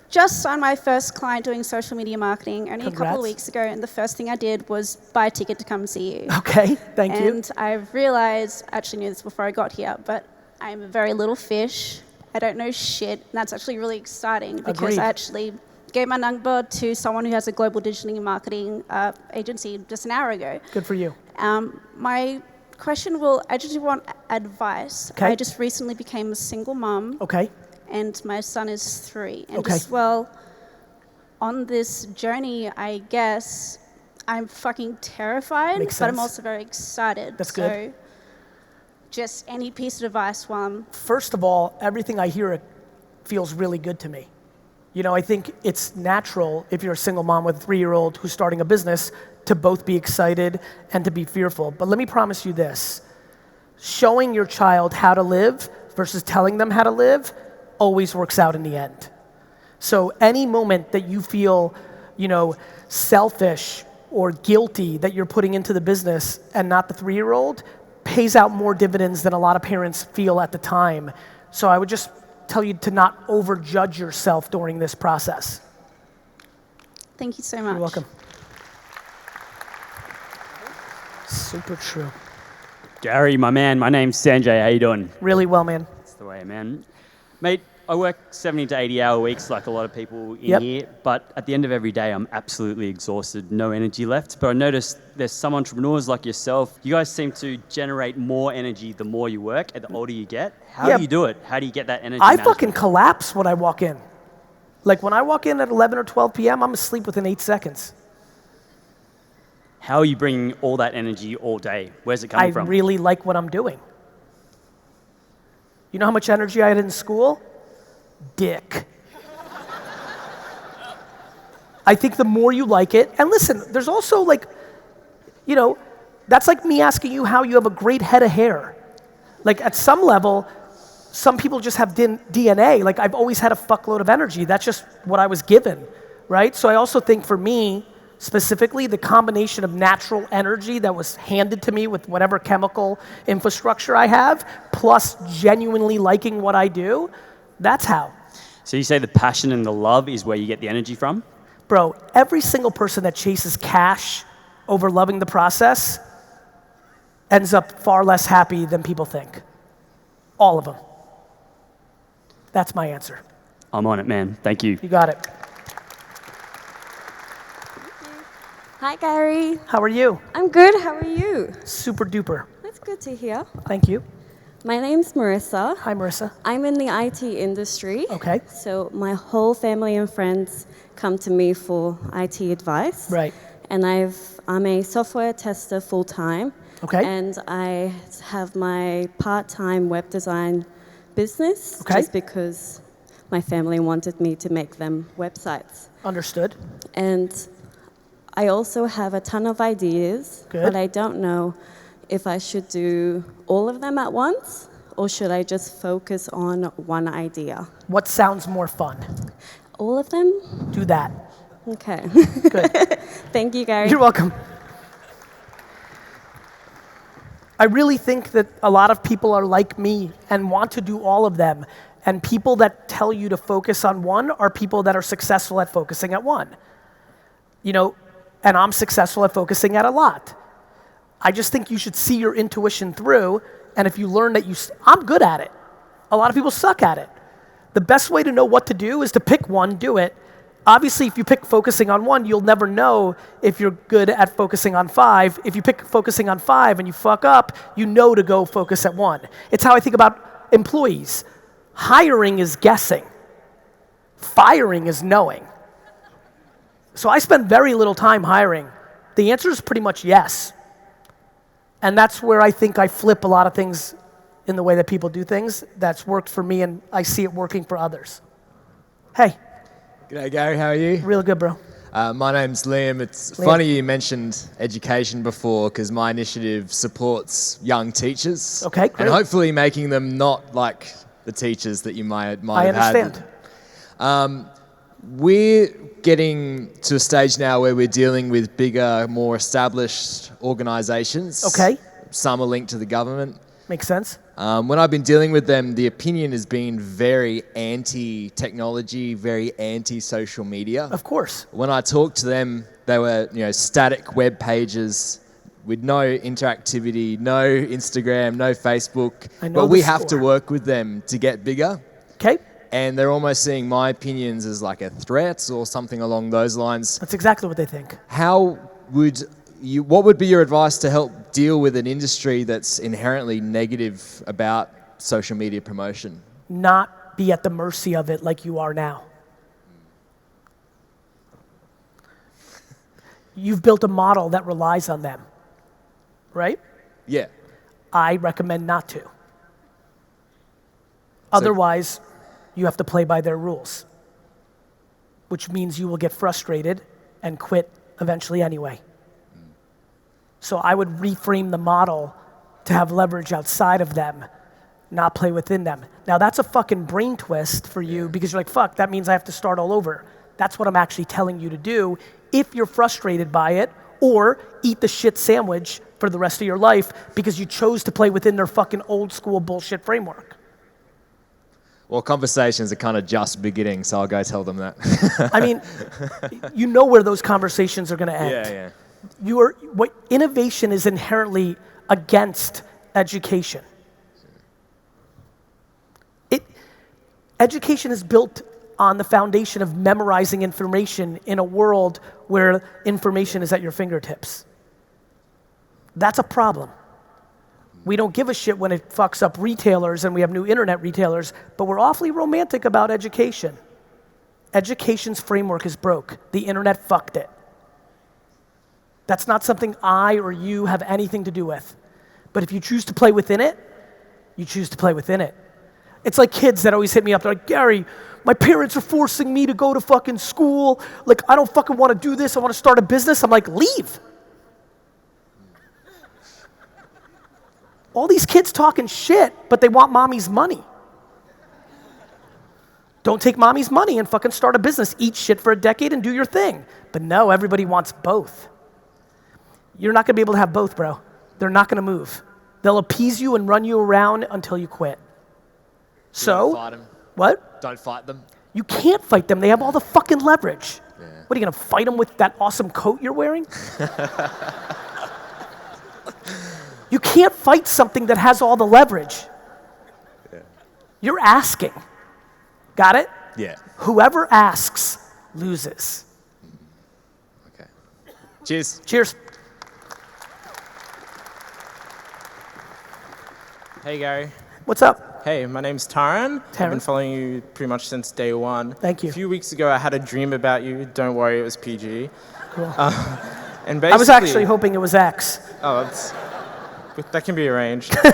just signed my first client doing social media marketing only a couple of weeks ago, and the first thing I did was buy a ticket to come see you. Okay, thank you. And I've realized, I actually knew this before I got here, but I'm a very little fish. I don't know shit, and that's actually really exciting because Agreed. I actually gave my number to someone who has a global digital marketing agency just an hour ago. Good for you. My question I just want advice. Okay. I just recently became a single mom. Okay. And my son is 3. And Okay. on this journey, I guess I'm fucking terrified, Makes but I'm sense. also very excited. That's good. So just any piece of advice while I'm... First of all, everything I hear, it feels really good to me. You know, I think it's natural if you're a single mom with a 3-year-old who's starting a business to both be excited and to be fearful. But let me promise you this. Showing your child how to live versus telling them how to live always works out in the end. So any moment that you feel, selfish or guilty that you're putting into the business and not the 3-year-old pays out more dividends than a lot of parents feel at the time. So I would just tell you to not overjudge yourself during this process. Thank you so much. You're welcome. Super true. Gary, my man, my name's Sanjay. How you doing? Really well, man. That's the way, man. Mate, I work 70 to 80 hour weeks like a lot of people in here, but at the end of every day, I'm absolutely exhausted, no energy left. But I noticed there's some entrepreneurs like yourself. You guys seem to generate more energy the more you work and the older you get. How do you do it? How do you get that energy? I fucking collapse when I walk in. Like when I walk in at 11 or 12 p.m., I'm asleep within 8 seconds. How are you bringing all that energy all day? Where's it coming from? I really like what I'm doing. You know how much energy I had in school? Dick. I think the more you like it, and listen, there's also that's like me asking you how you have a great head of hair. Like at some level, some people just have DNA. Like I've always had a fuckload of energy. That's just what I was given, right? So I also think for me, specifically, the combination of natural energy that was handed to me with whatever chemical infrastructure I have, plus genuinely liking what I do, that's how. So you say the passion and the love is where you get the energy from? Bro, every single person that chases cash over loving the process ends up far less happy than people think. All of them. That's my answer. I'm on it, man. Thank you. You got it. Hi, Gary. How are you? I'm good. How are you? Super duper. That's good to hear. Thank you. My name's Marissa. Hi, Marissa. I'm in the IT industry. Okay. So my whole family and friends come to me for IT advice. Right. And I'm a software tester full-time. Okay. And I have my part-time web design business. Okay. Just because my family wanted me to make them websites. Understood. And I also have a ton of ideas, but I don't know if I should do all of them at once or should I just focus on one idea. What sounds more fun? All of them? Do that. Okay. Good. Thank you, Gary. You're welcome. I really think that a lot of people are like me and want to do all of them. And people that tell you to focus on one are people that are successful at focusing at one. And I'm successful at focusing at a lot. I just think you should see your intuition through, and if you learn that I'm good at it. A lot of people suck at it. The best way to know what to do is to pick one, do it. Obviously, if you pick focusing on one, you'll never know if you're good at focusing on 5. If you pick focusing on 5 and you fuck up, you know to go focus at 1. It's how I think about employees. Hiring is guessing. Firing is knowing. So I spend very little time hiring. The answer is pretty much yes. And that's where I think I flip a lot of things in the way that people do things. That's worked for me, and I see it working for others. Hey. G'day, Gary. How are you? Real good, bro. My name's Liam. It's funny you mentioned education before because my initiative supports young teachers. Okay, great. And hopefully making them not like the teachers that you might have I understand. had. We're getting to a stage now where we're dealing with bigger, more established organisations. Okay. Some are linked to the government. Makes sense. When I've been dealing with them, the opinion has been very anti-technology, very anti-social media. Of course. When I talked to them, they were static web pages with no interactivity, no Instagram, no Facebook. But we have to work with them to get bigger. Okay. And they're almost seeing my opinions as like a threat or something along those lines. That's exactly what they think. What would be your advice to help deal with an industry that's inherently negative about social media promotion? Not be at the mercy of it like you are now. You've built a model that relies on them, right? Yeah. I recommend not to. Otherwise, you have to play by their rules, which means you will get frustrated and quit eventually anyway. So I would reframe the model to have leverage outside of them not play within them. Now that's a fucking brain twist for you because you're like, fuck, that means I have to start all over. That's what I'm actually telling you to do if you're frustrated by it, or eat the shit sandwich for the rest of your life because you chose to play within their fucking old school bullshit framework. Well, conversations are kind of just beginning, so I'll go tell them that. I mean, you know where those conversations are going to end. What innovation is inherently against education. Education is built on the foundation of memorizing information in a world where information is at your fingertips. That's a problem. We don't give a shit when it fucks up retailers and we have new internet retailers, but we're awfully romantic about education. Education's framework is broke. The internet fucked it. That's not something I or you have anything to do with. But if you choose to play within it, you choose to play within it. It's like kids that always hit me up. They're like, Gary, my parents are forcing me to go to fucking school. Like, I don't fucking want to do this. I want to start a business. I'm like, leave. All these kids talking shit, but they want mommy's money. Don't take mommy's money and fucking start a business. Eat shit for a decade and do your thing. But no, everybody wants both. You're not going to be able to have both, bro. They're not going to move. They'll appease you and run you around until you quit. So, don't fight them. What? Don't fight them. You can't fight them. They have all the fucking leverage. Yeah. What, are you going to fight them with that awesome coat you're wearing? You can't fight something that has all the leverage. Yeah. You're asking. Got it? Yeah. Whoever asks loses. Okay. Cheers. Cheers. Hey, Gary. What's up? Hey, my name's Taran. I've been following you pretty much since day one. Thank you. A few weeks ago, I had a dream about you. Don't worry, it was PG. Cool. And I was actually hoping it was X. Oh, that can be arranged. Go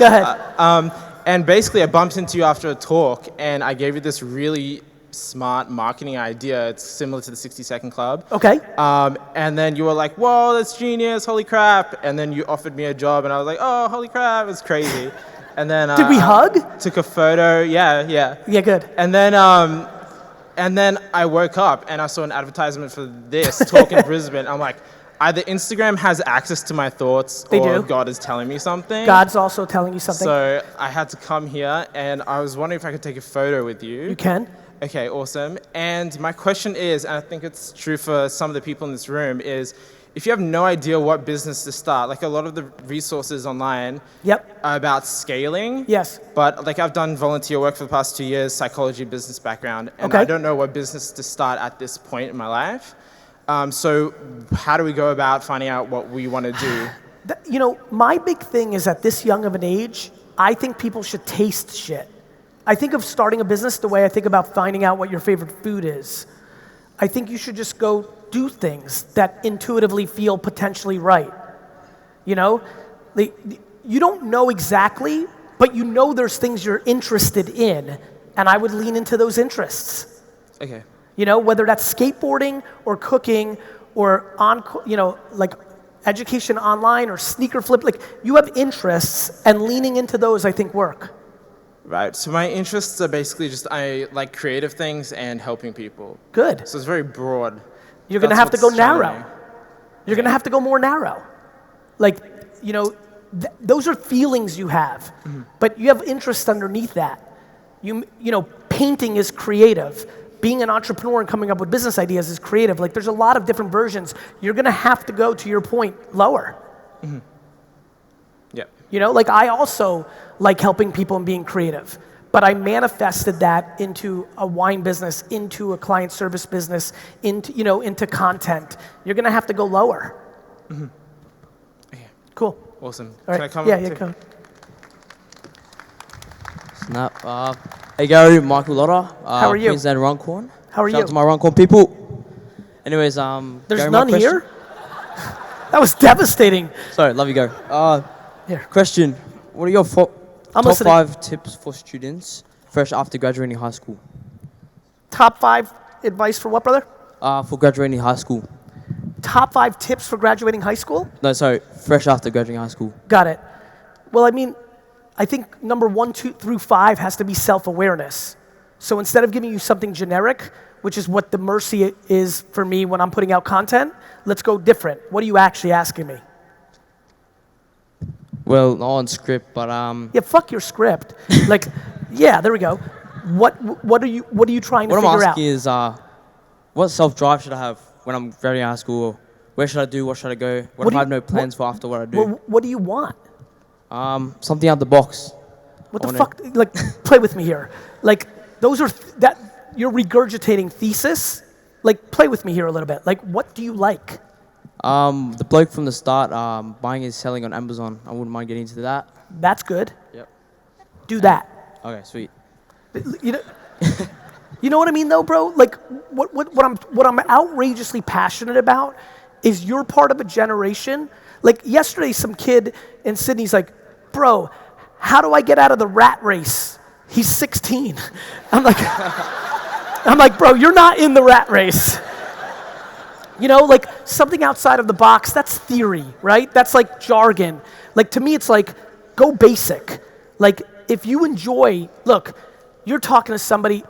ahead. And basically, I bumped into you after a talk, and I gave you this really smart marketing idea. It's similar to the 60-Second Club. Okay. And then you were like, whoa, that's genius, holy crap. And then you offered me a job, and I was like, oh, holy crap, it's crazy. And then did we hug? Took a photo. Yeah. Yeah, good. And then I woke up, and I saw an advertisement for this talk in Brisbane. I'm like, either Instagram has access to my thoughts or God is telling me something. God's also telling you something. So I had to come here, and I was wondering if I could take a photo with you. You can. Okay, awesome. And my question is, and I think it's true for some of the people in this room, is if you have no idea what business to start, like a lot of the resources online are about scaling. Yes. But like I've done volunteer work for the past 2 years, psychology, business background, and I don't know what business to start at this point in my life. So how do we go about finding out what we want to do? You know, my big thing is at this young of an age, I think people should taste shit. I think of starting a business the way I think about finding out what your favorite food is. I think you should just go do things that intuitively feel potentially right. You know, you don't know exactly, but you know there's things you're interested in, and I would lean into those interests. Okay. You know, whether that's skateboarding or cooking or like education online or sneaker flip, like you have interests, and leaning into those I think work. Right, so my interests are basically just I like creative things and helping people. Good. So it's very broad. You're gonna have to go narrow. You're gonna have to go more narrow. Like, you know, those are feelings you have, but you have interests underneath that. You know, painting is creative. Being an entrepreneur and coming up with business ideas is creative. Like, there's a lot of different versions. You're gonna have to go, to your point, lower. Yeah. You know, like I also like helping people and being creative, but I manifested that into a wine business, into a client service business, into content. You're gonna have to go lower. Okay. Cool. Awesome. All right. Can I come? Yeah, come. Snap. Hey Gary, Michael Lotta. How are you? Queensland Runcorn. How are you? Shout out to my Runcorn people. Anyways, There's Gary, none here? That was devastating. Sorry, love you, Gary. Here. Question. What are your top listening. 5 tips for students fresh after graduating high school? Top 5 advice for what, brother? For graduating high school. Top 5 tips for graduating high school? No, sorry, fresh after graduating high school. Got it. Well, I mean, I think number 1, 2 through 5 has to be self-awareness. So instead of giving you something generic, which is what the mercy is for me when I'm putting out content, let's go different. What are you actually asking me? Well, not on script, but Yeah, fuck your script. Like, yeah, there we go. What are you trying to figure out? What I'm asking is, what self-drive should I have when I'm graduating high school? Where should I do? What should I go? What if I have no plans for after what I do? Well, what do you want? Something out the box. What the fuck? Like, play with me here. Like, those are you're regurgitating thesis. Like, play with me here a little bit. Like, what do you like? The bloke from the start, buying and selling on Amazon. I wouldn't mind getting into that. That's good. Yep. Do that. Okay, sweet. You know, you know what I mean, though, bro. Like, what I'm outrageously passionate about is you're part of a generation. Like yesterday, some kid in Sydney's like, "Bro, how do I get out of the rat race?" He's 16. I'm like, bro, you're not in the rat race. You know, like something outside of the box, that's theory, right? That's like jargon. Like to me, it's like, go basic. Like if you enjoy, look, you're talking to somebody.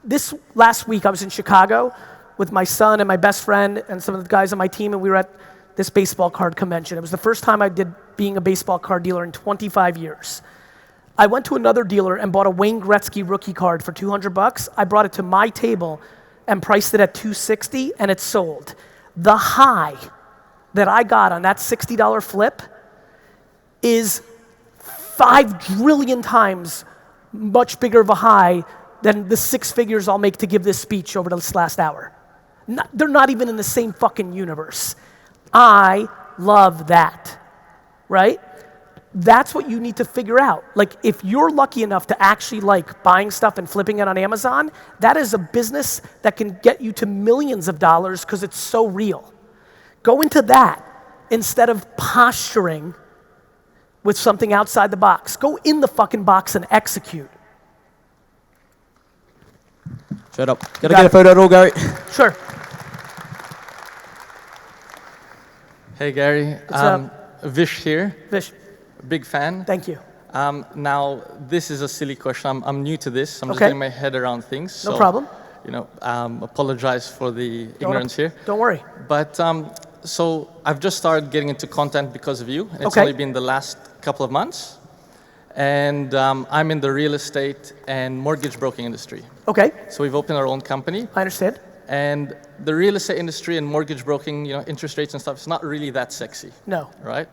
This last week, I was in Chicago with my son and my best friend and some of the guys on my team, and we were at this baseball card convention. It was the first time I did being a baseball card dealer in 25 years. I went to another dealer and bought a Wayne Gretzky rookie card for $200. I brought it to my table and priced it at $260, and it sold. The high that I got on that $60 flip is 5 trillion times much bigger of a high than the 6 figures I'll make to give this speech over this last hour. They're not even in the same fucking universe. I love that, right? That's what you need to figure out. Like, if you're lucky enough to actually like buying stuff and flipping it on Amazon, that is a business that can get you to millions of dollars because it's so real. Go into that instead of posturing with something outside the box. Go in the fucking box and execute. Shut up. Gotta get a photo at all, Gary. Sure. Hey, Gary. What's up? Vish here. Vish. Big fan. Thank you. Now, this is a silly question. I'm new to this. I'm just Okay. getting my head around things. No So, problem. You know, apologize for the ignorance here. Don't worry. But so I've just started getting into content because of you. It's Okay. only been the last couple of months. And I'm in the real estate and mortgage broking industry. Okay. So we've opened our own company. I understand. And the real estate industry and mortgage broking, you know, interest rates and stuff, it's not really that sexy. No. Right?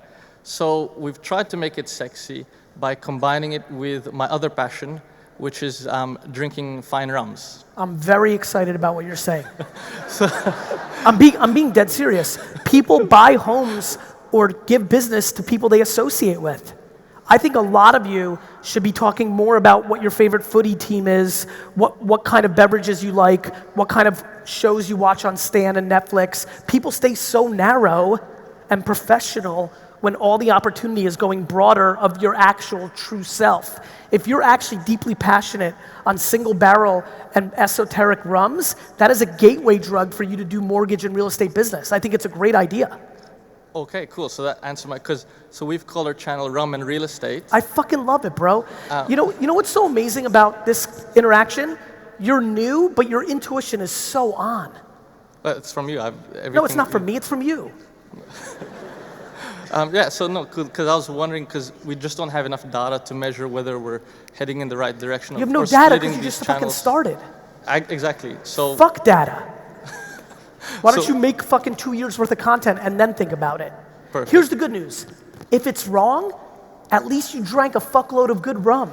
So we've tried to make it sexy by combining it with my other passion, which is drinking fine rums. I'm very excited about what you're saying. I'm being dead serious. People buy homes or give business to people they associate with. I think a lot of you should be talking more about what your favorite footy team is, what kind of beverages you like, what kind of shows you watch on Stan and Netflix. People stay so narrow and professional when all the opportunity is going broader of your actual true self. If you're actually deeply passionate on single barrel and esoteric rums, that is a gateway drug for you to do mortgage and real estate business. I think it's a great idea. Okay, cool. So that answered my, so we've called our channel Rum and Real Estate. I fucking love it, bro. You know what's so amazing about this interaction? You're new, but your intuition is so on. It's from you. No, it's not from me, it's from you. Yeah, so no, because I was wondering, because we just don't have enough data to measure whether we're heading in the right direction. You have no data because you just fucking started. Exactly. So fuck data. Why don't you make fucking 2 years worth of content and then think about it? Perfect. Here's the good news. If it's wrong, at least you drank a fuckload of good rum.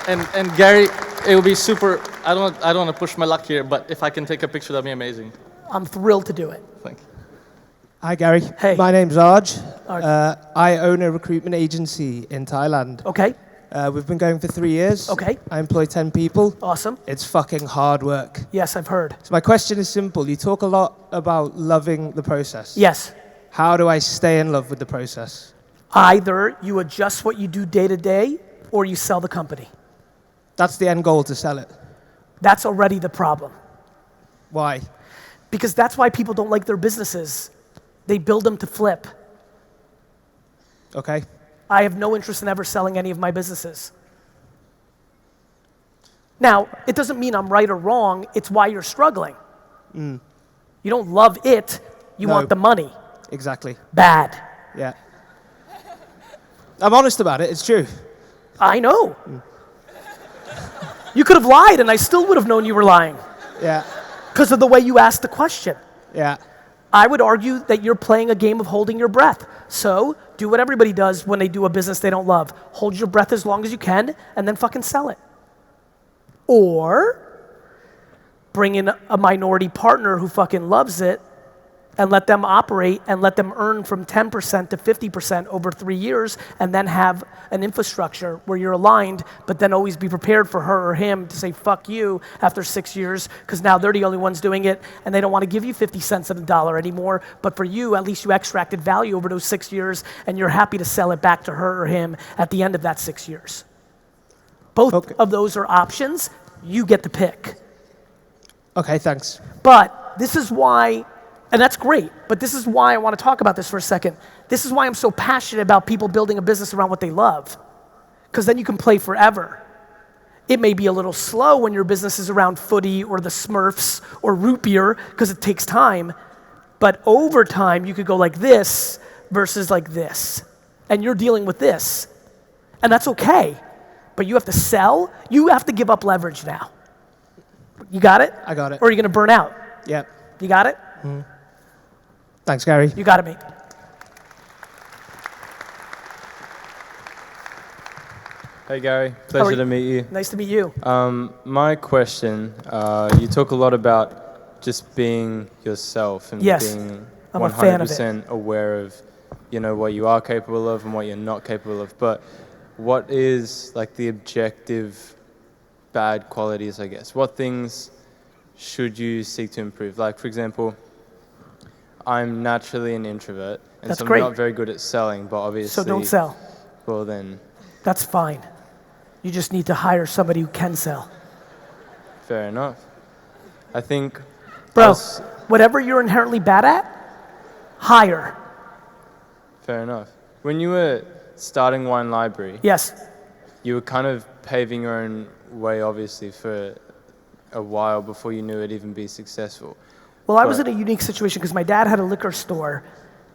And Gary, it would be super, I don't want to push my luck here, but if I can take a picture, that'd be amazing. I'm thrilled to do it. Thank you. Hi, Gary. Hey. My name's Arj. Arj. I own a recruitment agency in Thailand. Okay. We've been going for 3 years. Okay. I employ 10 people. Awesome. It's fucking hard work. Yes, I've heard. So my question is simple. You talk a lot about loving the process. Yes. How do I stay in love with the process? Either you adjust what you do day to day or you sell the company. That's the end goal, to sell it. That's already the problem. Why? Because that's why people don't like their businesses. They build them to flip. Okay. I have no interest in ever selling any of my businesses. Now, it doesn't mean I'm right or wrong. It's why you're struggling. Mm. You don't love it. You want the money. Exactly. Bad. Yeah. I'm honest about it. It's true. I know. You could have lied, and I still would have known you were lying. Yeah. Because of the way you asked the question. Yeah. I would argue that you're playing a game of holding your breath. So do what everybody does when they do a business they don't love. Hold your breath as long as you can, and then fucking sell it. Or bring in a minority partner who fucking loves it and let them operate and let them earn from 10% to 50% over 3 years, and then have an infrastructure where you're aligned, but then always be prepared for her or him to say fuck you after 6 years, because now they're the only ones doing it and they don't want to give you 50 cents on the dollar anymore. But for you, at least you extracted value over those 6 years, and you're happy to sell it back to her or him at the end of that 6 years. Both of those are options. You get to pick. Okay, thanks. But this is why, and that's great, but this is why I want to talk about this for a second. This is why I'm so passionate about people building a business around what they love. Because then you can play forever. It may be a little slow when your business is around footy or the Smurfs or root beer, because it takes time. But over time, you could go like this versus like this. And you're dealing with this. And that's okay. But you have to sell. You have to give up leverage now. You got it? I got it. Or are you going to burn out? Yep. You got it? Mm. Thanks, Gary. You got it, mate. Hey, Gary. Pleasure to meet you. Nice to meet you. My question, you talk a lot about just being yourself and being I'm a fan of it. 100% aware of, you know, what you are capable of and what you're not capable of. But what is like the objective bad qualities, I guess? What things should you seek to improve? Like, for example, I'm naturally an introvert, and That's so I'm great. not very good at selling, but obviously... So don't sell. Well, then... That's fine. You just need to hire somebody who can sell. Fair enough. I think... Bro, whatever you're inherently bad at, hire. Fair enough. When you were starting Wine Library... Yes. You were kind of paving your own way, obviously, for a while before you knew it'd even be successful. Well, I was in a unique situation because my dad had a liquor store,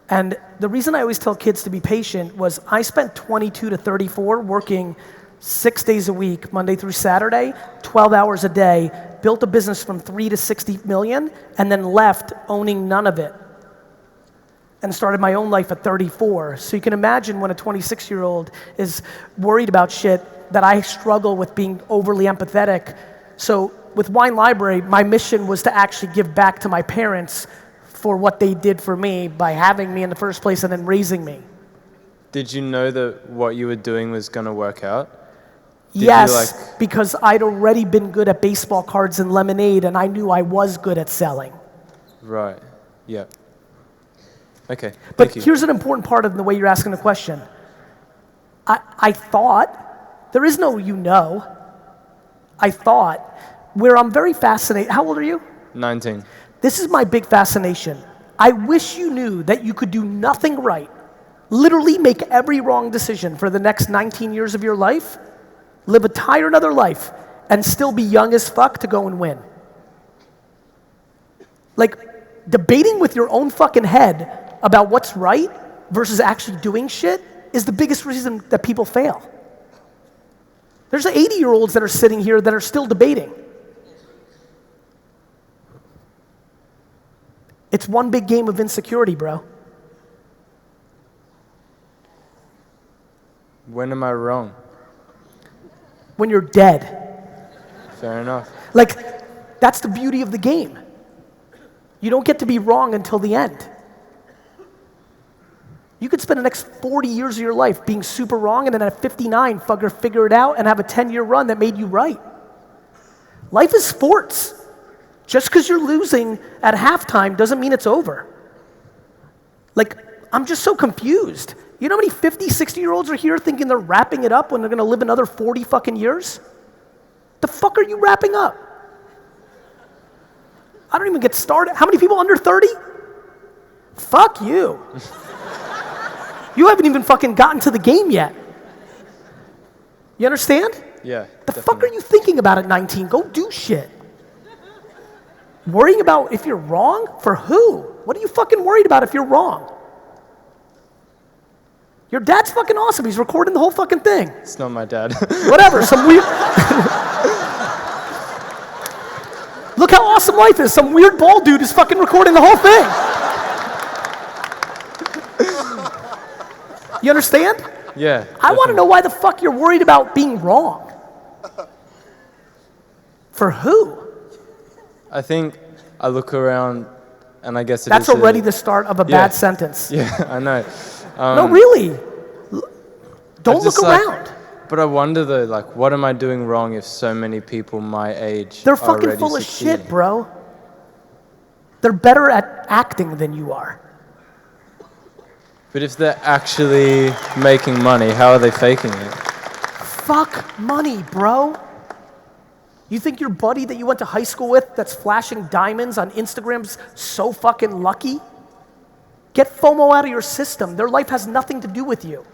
and the reason I always tell kids to be patient was I spent 22 to 34 working 6 days a week, Monday through Saturday, 12 hours a day, built a business from 3 to 60 million, and then left owning none of it and started my own life at 34. So you can imagine when a 26-year-old is worried about shit that I struggle with being overly empathetic. So with Wine Library, my mission was to actually give back to my parents for what they did for me by having me in the first place and then raising me. Did you know that what you were doing was going to work out? Yes, because I'd already been good at baseball cards and lemonade, and I knew I was good at selling. Right, yeah. Okay, But here's an important part of the way you're asking the question. I thought, there is no you know, I thought, where I'm very fascinated, how old are you? 19. This is my big fascination. I wish you knew that you could do nothing right, literally make every wrong decision for the next 19 years of your life, live a entire another life, and still be young as fuck to go and win. Like, debating with your own fucking head about what's right versus actually doing shit is the biggest reason that people fail. There's 80-year-olds that are sitting here that are still debating. It's one big game of insecurity, bro. When am I wrong? When you're dead. Fair enough. Like, that's the beauty of the game. You don't get to be wrong until the end. You could spend the next 40 years of your life being super wrong, and then at 59, figure it out and have a 10-year run that made you right. Life is sports. Just because you're losing at halftime doesn't mean it's over. Like, I'm just so confused. You know how many 50, 60-year-olds are here thinking they're wrapping it up when they're going to live another 40 fucking years? The fuck are you wrapping up? I don't even get started. How many people under 30? Fuck you. You haven't even fucking gotten to the game yet. You understand? Yeah. The fuck are you thinking about at 19? Go do shit. Worrying about if you're wrong? For who? What are you fucking worried about if you're wrong? Your dad's fucking awesome. He's recording the whole fucking thing. It's not my dad. Whatever, some weird... Look how awesome life is. Some weird bald dude is fucking recording the whole thing. You understand? Yeah. I want to know why the fuck you're worried about being wrong. For who? I think I look around and I guess That's already the start of a bad sentence. Yeah, I know. No, really. Don't look around. But I wonder though, like, what am I doing wrong if so many people my age They're are fucking already full of succeeding? shit, bro. They're better at acting than you are. But if they're actually making money, how are they faking it? Fuck money, bro. You think your buddy that you went to high school with that's flashing diamonds on Instagram's so fucking lucky? Get FOMO out of your system. Their life has nothing to do with you.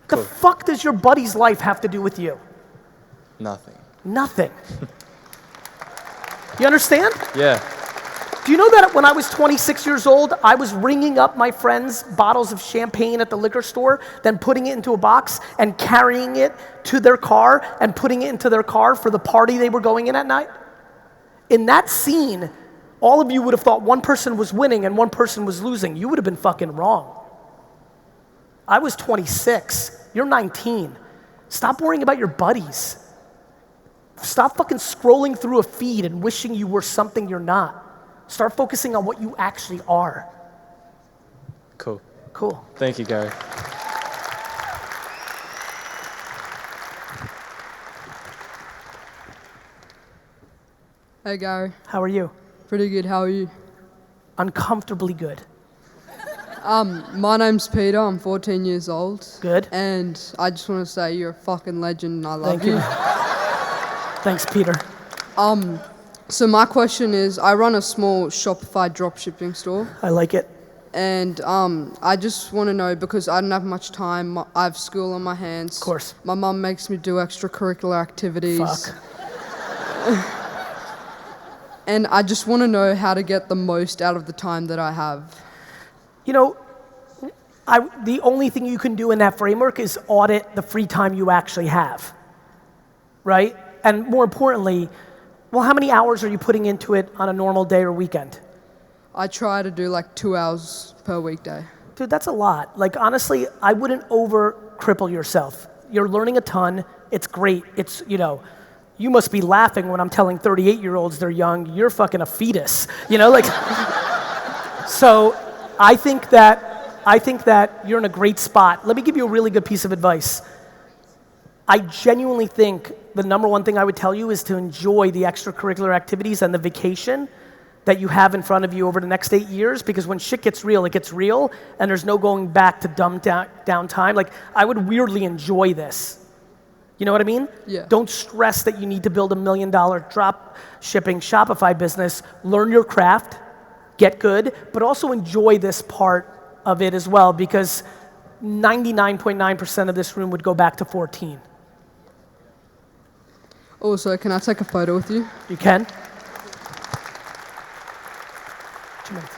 Cool. The fuck does your buddy's life have to do with you? Nothing. Nothing. You understand? Yeah. Do you know that when I was 26 years old, I was ringing up my friends' bottles of champagne at the liquor store, then putting it into a box and carrying it to their car and putting it into their car for the party they were going in at night? In that scene, all of you would have thought one person was winning and one person was losing. You would have been fucking wrong. I was 26. You're 19. Stop worrying about your buddies. Stop fucking scrolling through a feed and wishing you were something you're not. Start focusing on what you actually are. Cool. Cool. Thank you, Gary. Hey, Gary. How are you? Pretty good. How are you? Uncomfortably good. My name's Peter. I'm 14 years old. Good. And I just want to say you're a fucking legend and I love you. Thanks, Peter. So my question is, I run a small Shopify dropshipping store. I like it. And I just want to know, because I don't have much time, I have school on my hands. Of course. My mum makes me do extracurricular activities. Fuck. And I just want to know how to get the most out of the time that I have. You know, the only thing you can do in that framework is audit the free time you actually have, right? And more importantly, well, how many hours are you putting into it on a normal day or weekend? I try to do like 2 hours per weekday. Dude, that's a lot. Like, honestly, I wouldn't over-cripple yourself. You're learning a ton. It's great. It's, you know, you must be laughing when I'm telling 38-year-olds they're young. You're fucking a fetus. You know, like, so I think that you're in a great spot. Let me give you a really good piece of advice. I genuinely think the number one thing I would tell you is to enjoy the extracurricular activities and the vacation that you have in front of you over the next 8 years, because when shit gets real, it gets real, and there's no going back to dumbed down time. Like, I would weirdly enjoy this. You know what I mean? Yeah. Don't stress that you need to build $1 million drop shipping Shopify business. Learn your craft, get good, but also enjoy this part of it as well, because 99.9% of this room would go back to 14. Also, can I take a photo with you? You can. 2 minutes.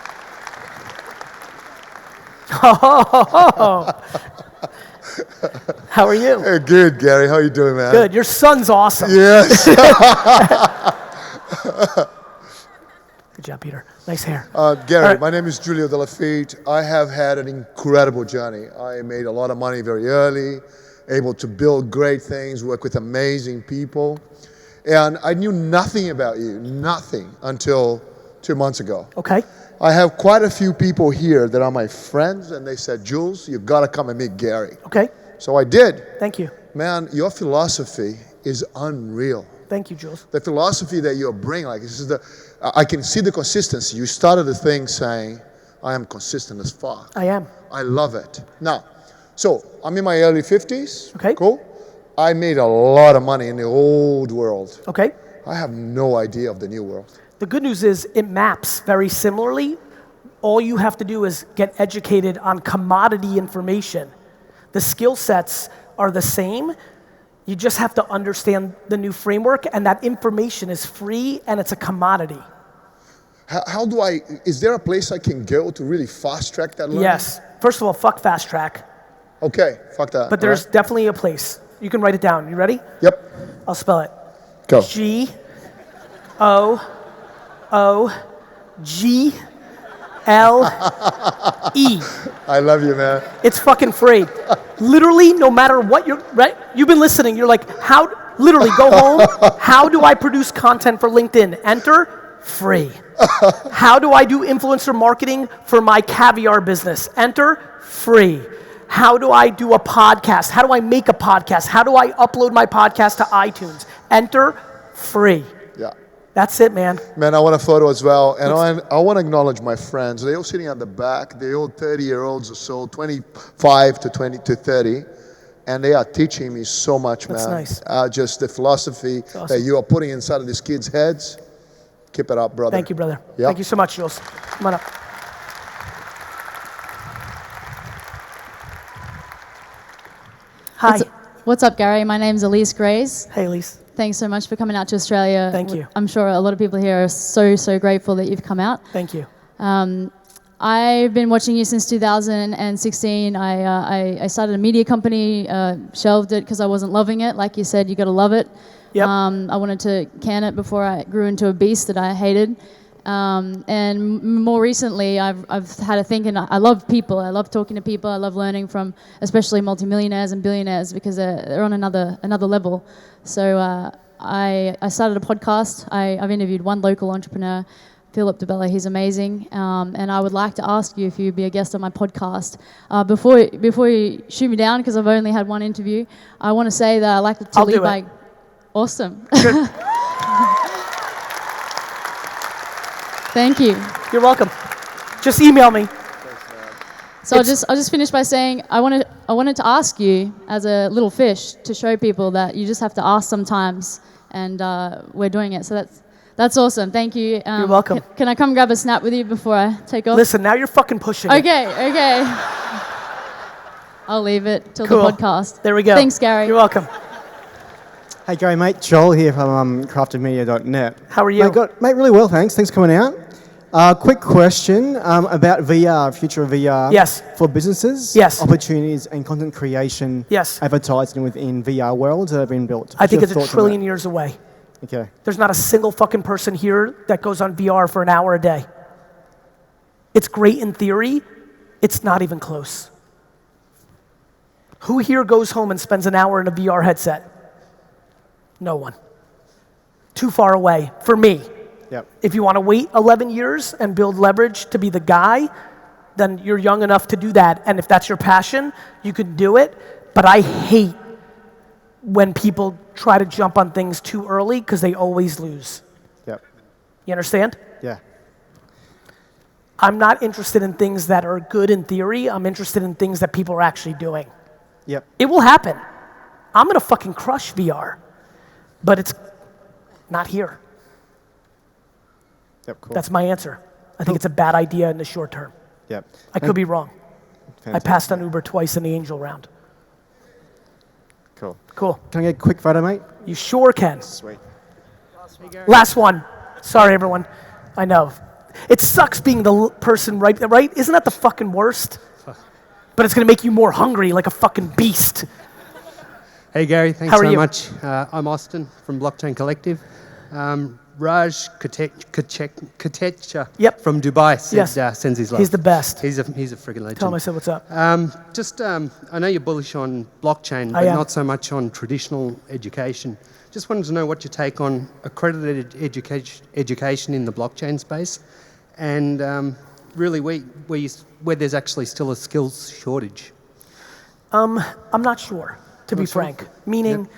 How are you? Hey, good, Gary. How you doing, man? Good. Your son's awesome. Yes. Good job, Peter. Nice hair. Gary, right. My name is Julio De La Fitte. I have had an incredible journey. I made a lot of money very early, able to build great things, work with amazing people. And I knew nothing about you, nothing, until 2 months ago. Okay. I have quite a few people here that are my friends, and they said, Jules, you've got to come and meet Gary. Okay. So I did. Thank you. Man, your philosophy is unreal. Thank you, Jules. The philosophy that you're bringing, like, this is I can see the consistency. You started the thing saying, I am consistent as fuck. I am. I love it. Now, so I'm in my early 50s. Okay. Cool. I made a lot of money in the old world. Okay. I have no idea of the new world. The good news is it maps very similarly. All you have to do is get educated on commodity information. The skill sets are the same. You just have to understand the new framework, and that information is free and it's a commodity. How do I, is there a place I can go to really fast track that learning? Yes. First of all, fuck fast track. Okay, fuck that. But there's definitely a place. You can write it down. You ready? Yep. I'll spell it. Go. G-O-O-G-L-E. I love you, man. It's fucking free. Literally, no matter what you're, right? You've been listening. You're like, how, literally, go home. How do I produce content for LinkedIn? Enter, free. How do I do influencer marketing for my caviar business? Enter, free. How do I do a podcast? How do I make a podcast? How do I upload my podcast to iTunes? Enter, free. Yeah. That's it, man. Man, I want a photo as well. And I want to acknowledge my friends. They're all sitting at the back. They're all 30-year-olds or so, 25 to 30. And they are teaching me so much, man. That's nice. Just the philosophy that you are putting inside of these kids' heads. Keep it up, brother. Thank you, brother. Yep. Thank you so much, Jules. Come on up. Hi. What's up, Gary? My name's Elise Grays. Hey, Elise. Thanks so much for coming out to Australia. Thank you. I'm sure a lot of people here are so grateful that you've come out. Thank you. I've been watching you since 2016. I started a media company, shelved it because I wasn't loving it. Like you said, you got to love it. Yep. I wanted to can it before I grew into a beast that I hated. And more recently, I've had a think, and I love people. I love talking to people. I love learning from, especially multimillionaires and billionaires, because they're on another level. So I started a podcast. I've interviewed one local entrepreneur, Philip DeBella. He's amazing, and I would like to ask you if you'd be a guest on my podcast. Before you shoot me down, because I've only had one interview, I want to say that I like to lead by. Awesome. Thank you. You're welcome. Just email me. So I'll just finish by saying I wanted to ask you, as a little fish, to show people that you just have to ask sometimes, and we're doing it. So that's awesome. Thank you. You're welcome. Can I come grab a snap with you before I take off? Listen, now you're fucking pushing it. Okay. I'll leave it till Cool. the podcast. There we go. Thanks, Gary. You're welcome. Hey, Gary, mate. Joel here from craftedmedia.net. How are you? Mate, really well, thanks. Thanks for coming out. Quick question about VR, future of VR. Yes. For businesses. Yes. Opportunities and content creation. Yes. Advertising within VR worlds that have been built. I think What's it's your a thoughts on trillion that? years away. Okay. There's not a single fucking person here that goes on VR for an hour a day. It's great in theory. It's not even close. Who here goes home and spends an hour in a VR headset? No one. Too far away for me. Yep. If you want to wait 11 years and build leverage to be the guy, then you're young enough to do that. And if that's your passion, you can do it. But I hate when people try to jump on things too early because they always lose. Yep. You understand? Yeah. I'm not interested in things that are good in theory. I'm interested in things that people are actually doing. Yep. It will happen. I'm going to fucking crush VR. But it's not here. Yep, cool. That's my answer. I think it's a bad idea in the short term. Yep. I could be wrong. Fantastic. I passed on Uber twice in the angel round. Cool. Cool. Can I get a quick photo, mate? You sure can. Sweet. Last one. Sorry, everyone. I know. It sucks being the person right? Isn't that the fucking worst? But it's going to make you more hungry like a fucking beast. Hey Gary, thanks How are so you? much. I'm Austin from Blockchain Collective. Raj Katecha from Dubai sends his love. He's the best. He's a friggin' legend. Tell him I said what's up. I know you're bullish on blockchain, I but am. not so much on traditional education. Just wanted to know what your take on accredited education in the blockchain space, and really where there's actually still a skills shortage. I'm not sure, to be frank. Meaning,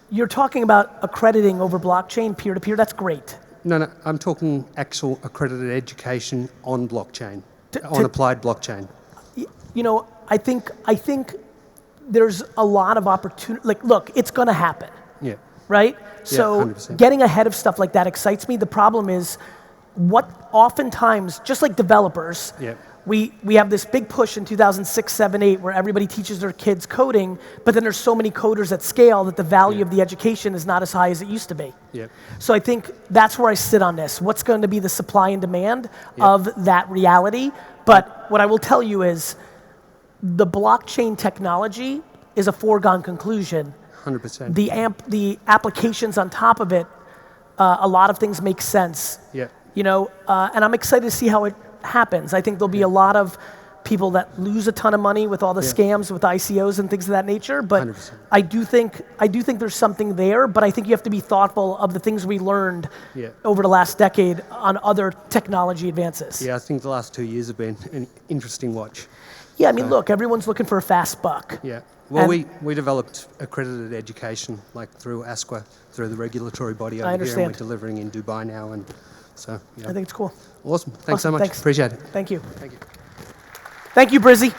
you're talking about accrediting over blockchain, peer-to-peer, that's great. No, I'm talking actual accredited education on blockchain, on applied blockchain. You know, I think there's a lot of opportunity. Like, look, it's going to happen. Yeah. Right? Yeah, So 100%. getting ahead of stuff like that excites me. The problem is what oftentimes, just like developers, we have this big push in 2006, 7, 8, where everybody teaches their kids coding, but then there's so many coders at scale that the value of the education is not as high as it used to be. So I think that's where I sit on this. What's going to be the supply and demand of that reality? But what I will tell you is the blockchain technology is a foregone conclusion. 100%. The applications on top of it, a lot of things make sense. You know, and I'm excited to see how it happens. I think there'll be a lot of people that lose a ton of money with all the scams with ICOs and things of that nature. But 100%. I do think there's something there. But I think you have to be thoughtful of the things we learned over the last decade on other technology advances. Yeah, I think the last 2 years have been an interesting watch. Yeah, I mean, look, everyone's looking for a fast buck. Yeah. Well, we developed accredited education like through ASQA, through the regulatory body over here, and we're delivering in Dubai now. And so, I think it's cool. Awesome. Thanks so much. Thanks. Appreciate it. Thank you. Thank you. Thank you, Resy.